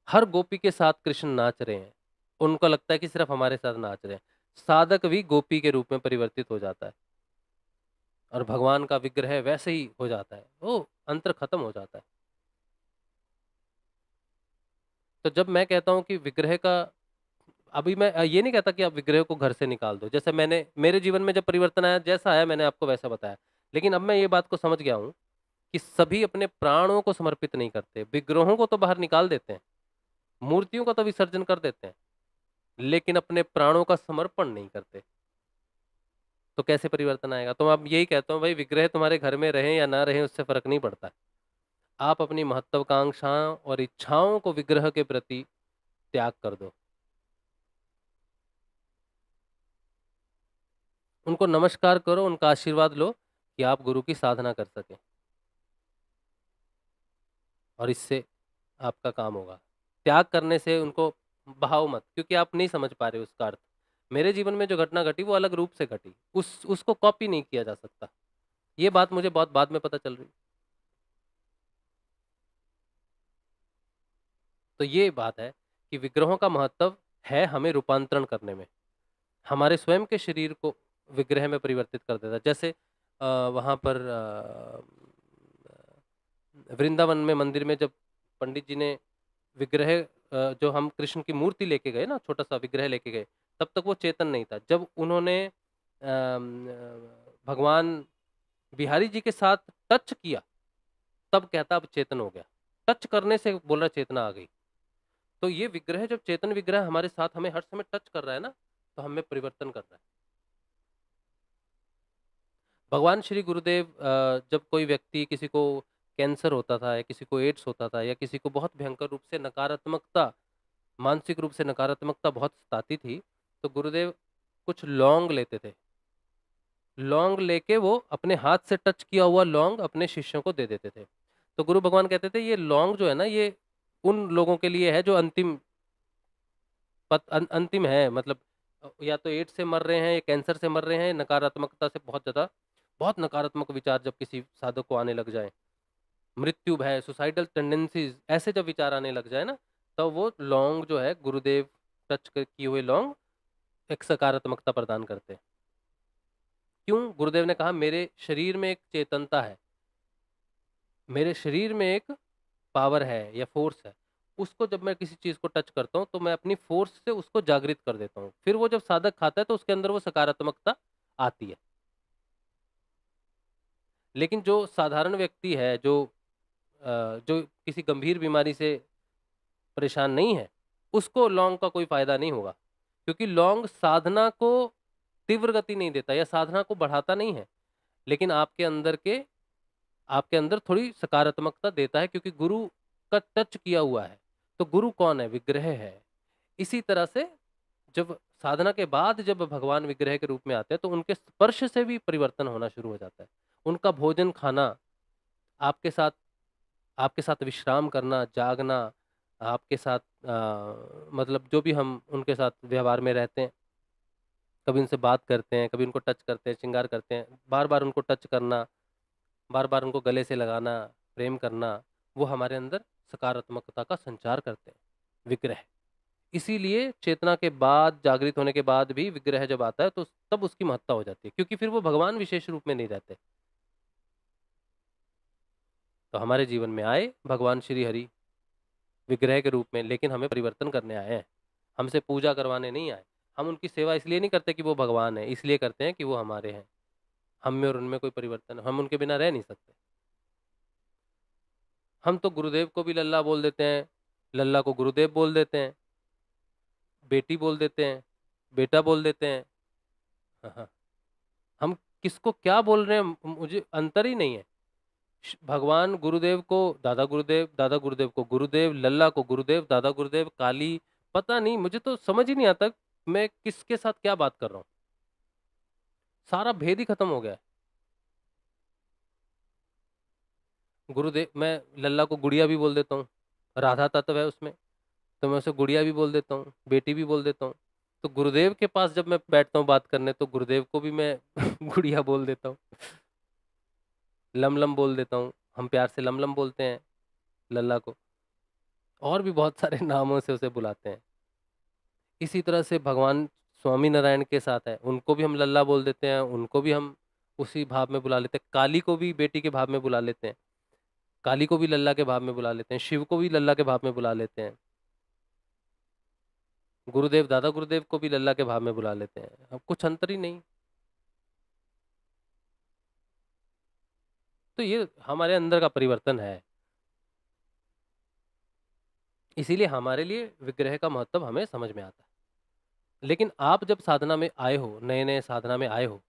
हर गोपी के साथ कृष्ण नाच रहे हैं, उनको लगता है कि सिर्फ हमारे साथ नाच रहे हैं। साधक भी गोपी के रूप में परिवर्तित हो जाता है और भगवान का विग्रह वैसे ही हो जाता है, वो अंतर खत्म हो जाता है। तो जब मैं कहता हूँ कि विग्रह का, अभी मैं ये नहीं कहता कि आप विग्रह को घर से निकाल दो। जैसे मैंने मेरे जीवन में जब परिवर्तन आया, जैसा आया मैंने आपको वैसा बताया। लेकिन अब मैं ये बात को समझ गया हूँ कि सभी अपने प्राणों को समर्पित नहीं करते। विग्रहों को तो बाहर निकाल देते हैं, मूर्तियों का तो विसर्जन कर देते हैं, लेकिन अपने प्राणों का समर्पण नहीं करते। तो कैसे परिवर्तन आएगा? तो मैं अब यही कहता हूँ, भाई विग्रह तुम्हारे घर में रहे या ना रहे उससे फर्क नहीं पड़ता। आप अपनी महत्वाकांक्षाओं और इच्छाओं को विग्रह के प्रति त्याग कर दो। उनको नमस्कार करो, उनका आशीर्वाद लो कि आप गुरु की साधना कर सकें, और इससे आपका काम होगा। त्याग करने से उनको बहाओ मत, क्योंकि आप नहीं समझ पा रहे उसका अर्थ। मेरे जीवन में जो घटना घटी वो अलग रूप से घटी, उसको कॉपी नहीं किया जा सकता। ये बात मुझे बहुत बाद में पता चल रही। तो ये बात है कि विग्रहों का महत्व है हमें रूपांतरण करने में, हमारे स्वयं के शरीर को विग्रह में परिवर्तित कर देता है। जैसे वहां पर वृंदावन में मंदिर में जब पंडित जी ने विग्रह, जो हम कृष्ण की मूर्ति लेके गए ना, छोटा सा विग्रह लेके गए, तब तक वो चेतन नहीं था। जब उन्होंने भगवान बिहारी जी के साथ टच किया, तब कहता अब चेतन हो गया। टच करने से बोल रहा चेतना आ गई। तो ये विग्रह, जब चेतन विग्रह हमारे साथ हमें हर समय टच कर रहा है ना, तो हमें परिवर्तन कर रहा है। भगवान श्री गुरुदेव, जब कोई व्यक्ति, किसी को कैंसर होता था या किसी को एड्स होता था या किसी को बहुत भयंकर रूप से नकारात्मकता, मानसिक रूप से नकारात्मकता बहुत सताती थी, तो गुरुदेव कुछ लौंग लेते थे। लौंग लेके वो अपने हाथ से टच किया हुआ लौंग अपने शिष्यों को दे देते थे। तो गुरु भगवान कहते थे ये लौंग जो है ना, ये उन लोगों के लिए है जो अंतिम है, मतलब या तो एड्स से मर रहे हैं या कैंसर से मर रहे हैं, नकारात्मकता से बहुत ज्यादा, बहुत नकारात्मक विचार जब किसी साधक को आने लग जाए, मृत्यु भय, सुसाइडल टेंडेंसीज, ऐसे जब विचार आने लग जाए ना, तो वो लौंग जो है, गुरुदेव टच किए हुए लौंग एक सकारात्मकता प्रदान करते हैं। क्यों? गुरुदेव ने कहा मेरे शरीर में एक चेतनता है, मेरे शरीर में एक पावर है या फोर्स है, उसको जब मैं किसी चीज को टच करता हूँ तो मैं अपनी फोर्स से उसको जागृत कर देता हूँ। फिर वो जब साधक खाता है तो उसके अंदर वो सकारात्मकता आती है। लेकिन जो साधारण व्यक्ति है, जो किसी गंभीर बीमारी से परेशान नहीं है, उसको लौंग का कोई फायदा नहीं होगा, क्योंकि लौंग साधना को तीव्र गति नहीं देता या साधना को बढ़ाता नहीं है, लेकिन आपके अंदर थोड़ी सकारात्मकता देता है, क्योंकि गुरु का टच किया हुआ है। तो गुरु कौन है? विग्रह है। इसी तरह से जब साधना के बाद जब भगवान विग्रह के रूप में आते हैं तो उनके स्पर्श से भी परिवर्तन होना शुरू हो जाता है। उनका भोजन खाना, आपके साथ आपके साथ विश्राम करना, जागना, आपके साथ मतलब जो भी हम उनके साथ व्यवहार में रहते हैं, कभी उनसे बात करते हैं, कभी उनको टच करते हैं, श्रृंगार करते हैं, बार बार उनको टच करना, बार बार उनको गले से लगाना, प्रेम करना, वो हमारे अंदर सकारात्मकता का संचार करते हैं, विग्रह। इसीलिए चेतना के बाद, जागृत होने के बाद भी विग्रह जब आता है तो तब उसकी महत्ता हो जाती है, क्योंकि फिर वो भगवान विशेष रूप में नहीं रहते। तो हमारे जीवन में आए भगवान श्री हरि विग्रह के रूप में, लेकिन हमें परिवर्तन करने आए हैं, हमसे पूजा करवाने नहीं आए। हम उनकी सेवा इसलिए नहीं करते कि वो भगवान है, इसलिए करते हैं कि वो हमारे हैं, हम में और उनमें कोई परिवर्तन है, हम उनके बिना रह नहीं सकते। हम तो गुरुदेव को भी लल्ला बोल देते हैं, लल्ला को गुरुदेव बोल देते हैं, बेटी बोल देते हैं, बेटा बोल देते हैं। हाँ, हाँ। हम किसको क्या बोल रहे हैं मुझे अंतर ही नहीं है। भगवान गुरुदेव को दादा गुरुदेव, दादा गुरुदेव को गुरुदेव, लल्ला को गुरुदेव, दादा गुरुदेव, काली, पता नहीं, मुझे तो समझ ही नहीं आता मैं किसके साथ क्या बात कर रहा हूँ। सारा भेद ही खत्म हो गया है। गुरुदेव, मैं लल्ला को गुड़िया भी बोल देता हूँ, राधा तत्व है उसमें, तो मैं उसे गुड़िया भी बोल देता हूँ, बेटी भी बोल देता हूँ। तो गुरुदेव के पास जब मैं बैठता हूँ बात करने, तो गुरुदेव को भी मैं गुड़िया बोल देता हूँ, लमलम बोल देता हूँ। हम प्यार से लमलम बोलते हैं लल्ला को, और भी बहुत सारे नामों से उसे बुलाते हैं। इसी तरह से भगवान स्वामी नारायण के साथ है, उनको भी हम लल्ला बोल देते हैं, उनको भी हम उसी भाव में बुला लेते हैं। काली को भी बेटी के भाव में बुला लेते हैं, काली को भी लल्ला के भाव में बुला लेते हैं, शिव को भी लल्ला के भाव में बुला लेते हैं, गुरुदेव, दादा गुरुदेव को भी लल्ला के भाव में बुला लेते हैं। अब कुछ अंतर ही नहीं। तो ये हमारे अंदर का परिवर्तन है। इसीलिए हमारे लिए विग्रह का महत्व हमें समझ में आता है। लेकिन आप जब साधना में आए हो, नए नए साधना में आए हो,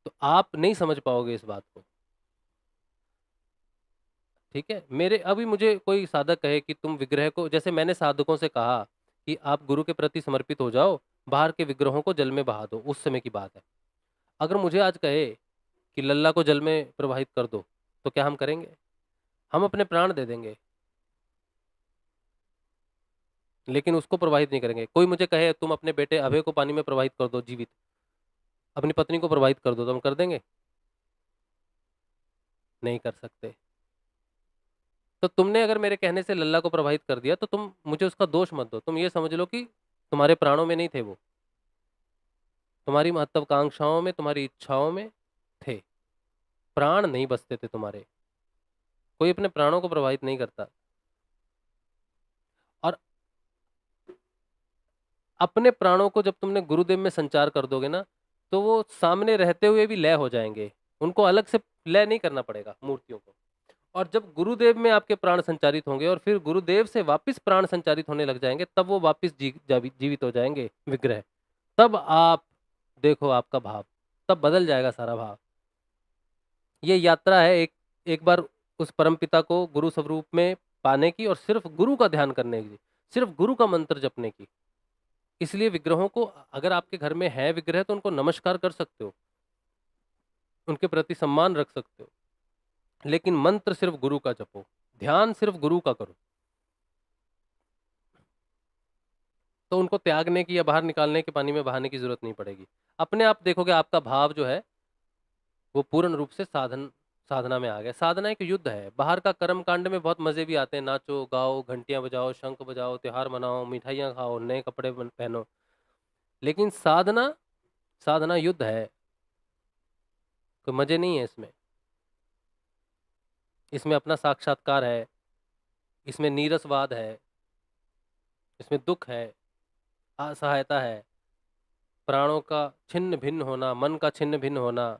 तो आप नहीं समझ पाओगे इस बात को। ठीक है, मेरे अभी मुझे कोई साधक कहे कि तुम विग्रह को, जैसे मैंने साधकों से कहा कि आप गुरु के प्रति समर्पित हो जाओ, बाहर के विग्रहों को जल में बहा दो, उस समय की बात है। अगर मुझे आज कहे कि लल्ला को जल में प्रवाहित कर दो, तो क्या हम करेंगे? हम अपने प्राण दे देंगे, लेकिन उसको प्रवाहित नहीं करेंगे। कोई मुझे कहे तुम अपने बेटे अभय को पानी में प्रवाहित कर दो जीवित, अपनी पत्नी को प्रवाहित कर दो, तो हम कर देंगे? नहीं कर सकते। तो तुमने अगर मेरे कहने से लल्ला को प्रवाहित कर दिया, तो तुम मुझे उसका दोष मत दो, तुम ये समझ लो कि तुम्हारे प्राणों में नहीं थे वो, तुम्हारी महत्वाकांक्षाओं में, तुम्हारी इच्छाओं में थे। प्राण नहीं बसते थे तुम्हारे, कोई अपने प्राणों को प्रभावित नहीं करता। और अपने प्राणों को जब तुमने गुरुदेव में संचार कर दोगे ना, तो वो सामने रहते हुए भी लय हो जाएंगे, उनको अलग से लय नहीं करना पड़ेगा मूर्तियों को। और जब गुरुदेव में आपके प्राण संचारित होंगे और फिर गुरुदेव से वापस प्राण संचारित होने लग जाएंगे, तब वो वापस जीवित हो जाएंगे विग्रह। तब आप देखो आपका भाव, तब बदल जाएगा सारा भाव। ये यात्रा है एक बार उस परमपिता को गुरु स्वरूप में पाने की, और सिर्फ गुरु का ध्यान करने की, सिर्फ गुरु का मंत्र जपने की। इसलिए विग्रहों को, अगर आपके घर में है विग्रह, तो उनको नमस्कार कर सकते हो, उनके प्रति सम्मान रख सकते हो, लेकिन मंत्र सिर्फ गुरु का जपो, ध्यान सिर्फ गुरु का करो। तो उनको त्यागने की या बाहर निकालने के, पानी में बहाने की जरूरत नहीं पड़ेगी। अपने आप देखोगे आपका भाव जो है वो पूर्ण रूप से साधना में आ गया। साधना एक युद्ध है। बाहर का कर्म कांड में बहुत मजे भी आते हैं, नाचो गाओ, घंटियां बजाओ, शंख बजाओ, त्योहार मनाओ, मिठाइयाँ खाओ, नए कपड़े पहनो। लेकिन साधना, साधना युद्ध है, कोई मजे नहीं है इसमें। इसमें अपना साक्षात्कार है, इसमें नीरसवाद है, इसमें दुख है, असहायता है, प्राणों का छिन्न भिन्न होना, मन का छिन्न भिन्न होना,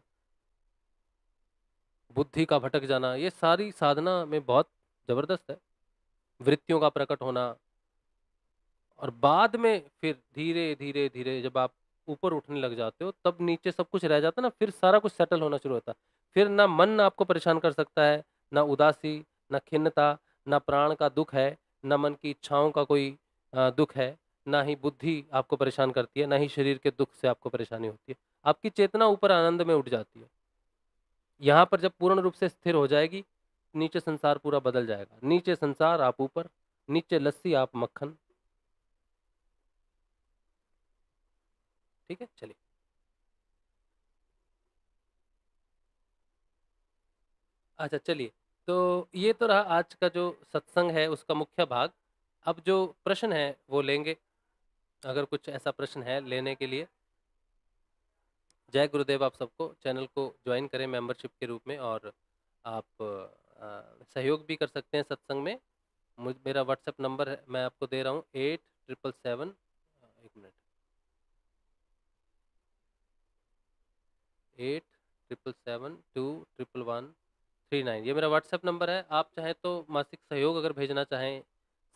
बुद्धि का भटक जाना, ये सारी साधना में बहुत जबरदस्त है। वृत्तियों का प्रकट होना, और बाद में फिर धीरे धीरे धीरे जब आप ऊपर उठने लग जाते हो, तब नीचे सब कुछ रह जाता है ना, फिर सारा कुछ सेटल होना शुरू होता है। फिर ना मन आपको परेशान कर सकता है, ना उदासी, ना खिन्नता, ना प्राण का दुख है, ना मन की इच्छाओं का कोई दुख है, ना ही बुद्धि आपको परेशान करती है, ना ही शरीर के दुख से आपको परेशानी होती है। आपकी चेतना ऊपर आनंद में उठ जाती है। यहाँ पर जब पूर्ण रूप से स्थिर हो जाएगी, नीचे संसार पूरा बदल जाएगा। नीचे संसार, आप ऊपर, नीचे लस्सी, आप मक्खन। ठीक है, चलिए। अच्छा, चलिए। तो ये तो रहा आज का जो सत्संग है उसका मुख्य भाग। अब जो प्रश्न है वो लेंगे, अगर कुछ ऐसा प्रश्न है लेने के लिए। जय गुरुदेव आप सबको। चैनल को ज्वाइन करें मेंबरशिप के रूप में, और आप सहयोग भी कर सकते हैं सत्संग में। मेरा व्हाट्सएप नंबर है, मैं आपको दे रहा हूँ, 8777, एक मिनट, 77721139 ये मेरा व्हाट्सएप नंबर है। आप चाहें तो मासिक सहयोग अगर भेजना चाहें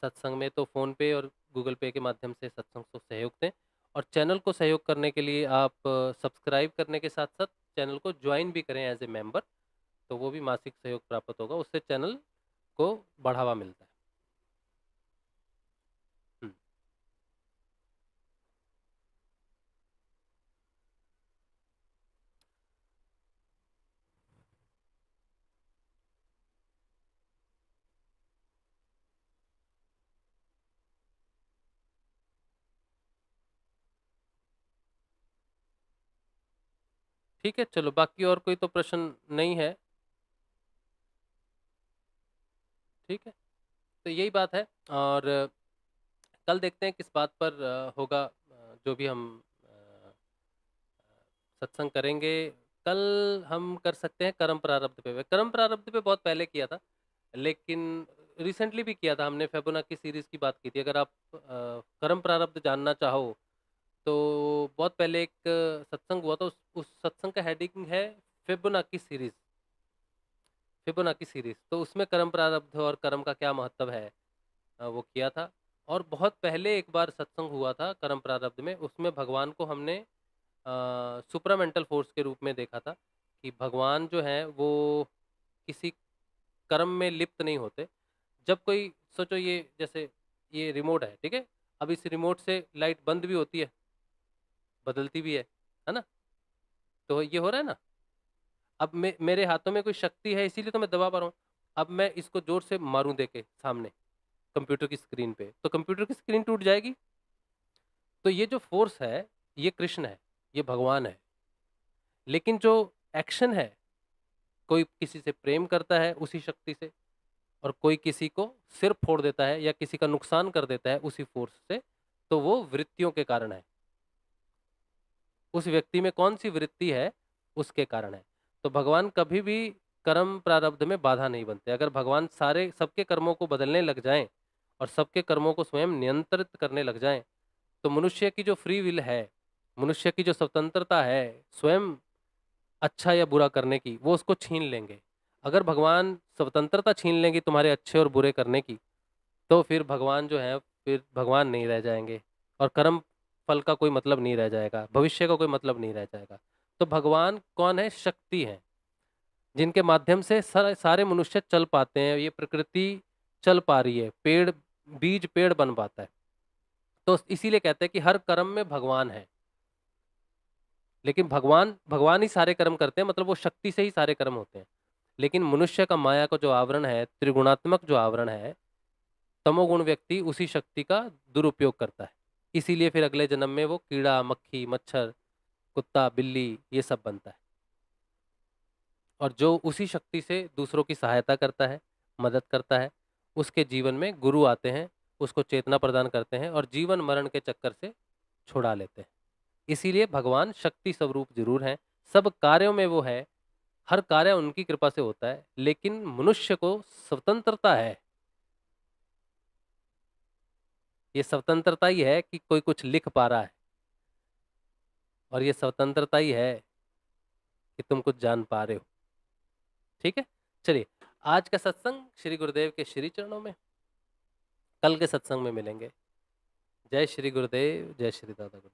सत्संग में तो फ़ोन पे और गूगल पे के माध्यम से सत्संग को सहयोग दें। और चैनल को सहयोग करने के लिए आप सब्सक्राइब करने के साथ-साथ चैनल को जॉइन भी करें एज़ ए मेंबर, तो वो भी मासिक सहयोग प्राप्त होगा, उससे चैनल को बढ़ावा मिलता है। हुँ। ठीक है, चलो बाकी और कोई तो प्रश्न नहीं है, ठीक है? तो यही बात है और कल देखते हैं किस बात पर होगा जो भी हम सत्संग करेंगे। कल हम कर सकते हैं कर्म प्रारब्ध पे। कर्म प्रारब्ध पे बहुत पहले किया था, लेकिन रिसेंटली भी किया था हमने फिबोनाची सीरीज़ की बात की थी। अगर आप कर्म प्रारब्ध जानना चाहो, तो बहुत पहले एक सत्संग हुआ था, उस सत्संग का हेडिंग है फिबोनाची सीरीज़। फिबोनाची सीरीज़, तो उसमें कर्म प्रारब्ध और कर्म का क्या महत्व है वो किया था। और बहुत पहले एक बार सत्संग हुआ था कर्म प्रारब्ध में, उसमें भगवान को हमने सुप्रामेंटल फोर्स के रूप में देखा था कि भगवान जो हैं वो किसी कर्म में लिप्त नहीं होते। जब कोई सोचो ये जैसे ये रिमोट है, ठीक है? अब इस रिमोट से लाइट बंद भी होती है, बदलती भी है ना? तो ये हो रहा है ना? अब मेरे हाथों में कोई शक्ति है इसीलिए तो मैं दबा पा रहा हूँ। अब मैं इसको ज़ोर से मारूँ देके सामने कंप्यूटर की स्क्रीन पे, तो कंप्यूटर की स्क्रीन टूट जाएगी। तो ये जो फ़ोर्स है, ये कृष्ण है, ये भगवान है। लेकिन जो एक्शन है, कोई किसी से प्रेम करता है उसी शक्ति से और कोई किसी को सिर फोड़ देता है या किसी का नुकसान कर देता है उसी फ़ोर्स से, तो वो वृत्तियों के कारण है। उस व्यक्ति में कौन-सी वृत्ति है, उसके कारण है। तो भगवान कभी भी कर्म प्रारब्ध में बाधा नहीं बनते। अगर भगवान सारे सबके कर्मों को बदलने लग जाएँ और सबके कर्मों को स्वयं नियंत्रित करने लग जाएँ, तो मनुष्य की जो फ्री विल है, मनुष्य की जो स्वतंत्रता है, स्वयं अच्छा या बुरा करने की, वो उसको छीन लेंगे। अगर भगवान स्वतंत्रता छीन लेंगे तुम्हारे अच्छे और बुरे करने की, तो फिर भगवान जो है, फिर भगवान नहीं रह जाएँगे और कर्म फल का कोई मतलब नहीं रह जाएगा, भविष्य का कोई मतलब नहीं रह जाएगा। तो भगवान कौन है? शक्ति है, जिनके माध्यम से सारे मनुष्य चल पाते हैं, ये प्रकृति चल पा रही है, बीज पेड़ बन पाता है। तो इसीलिए कहते हैं कि हर कर्म में भगवान है। लेकिन भगवान भगवान ही सारे कर्म करते हैं, मतलब वो शक्ति से ही सारे कर्म होते हैं। लेकिन मनुष्य का माया का जो आवरण है, त्रिगुणात्मक जो आवरण है, तमोगुण व्यक्ति उसी शक्ति का दुरुपयोग करता है। इसीलिए फिर अगले जन्म में वो कीड़ा, मक्खी, मच्छर, कुत्ता, बिल्ली ये सब बनता है। और जो उसी शक्ति से दूसरों की सहायता करता है, मदद करता है, उसके जीवन में गुरु आते हैं, उसको चेतना प्रदान करते हैं और जीवन मरण के चक्कर से छुड़ा लेते हैं। इसीलिए भगवान शक्ति स्वरूप ज़रूर हैं, सब कार्यों में वो है, हर कार्य उनकी कृपा से होता है, लेकिन मनुष्य को स्वतंत्रता है। ये स्वतंत्रता ही है कि कोई कुछ लिख पा रहा है और ये स्वतंत्रता ही है कि तुम कुछ जान पा रहे हो। ठीक है? चलिए, आज का सत्संग श्री गुरुदेव के श्री चरणों में, कल के सत्संग में मिलेंगे। जय श्री गुरुदेव, जय श्री दादा गुरुदेव।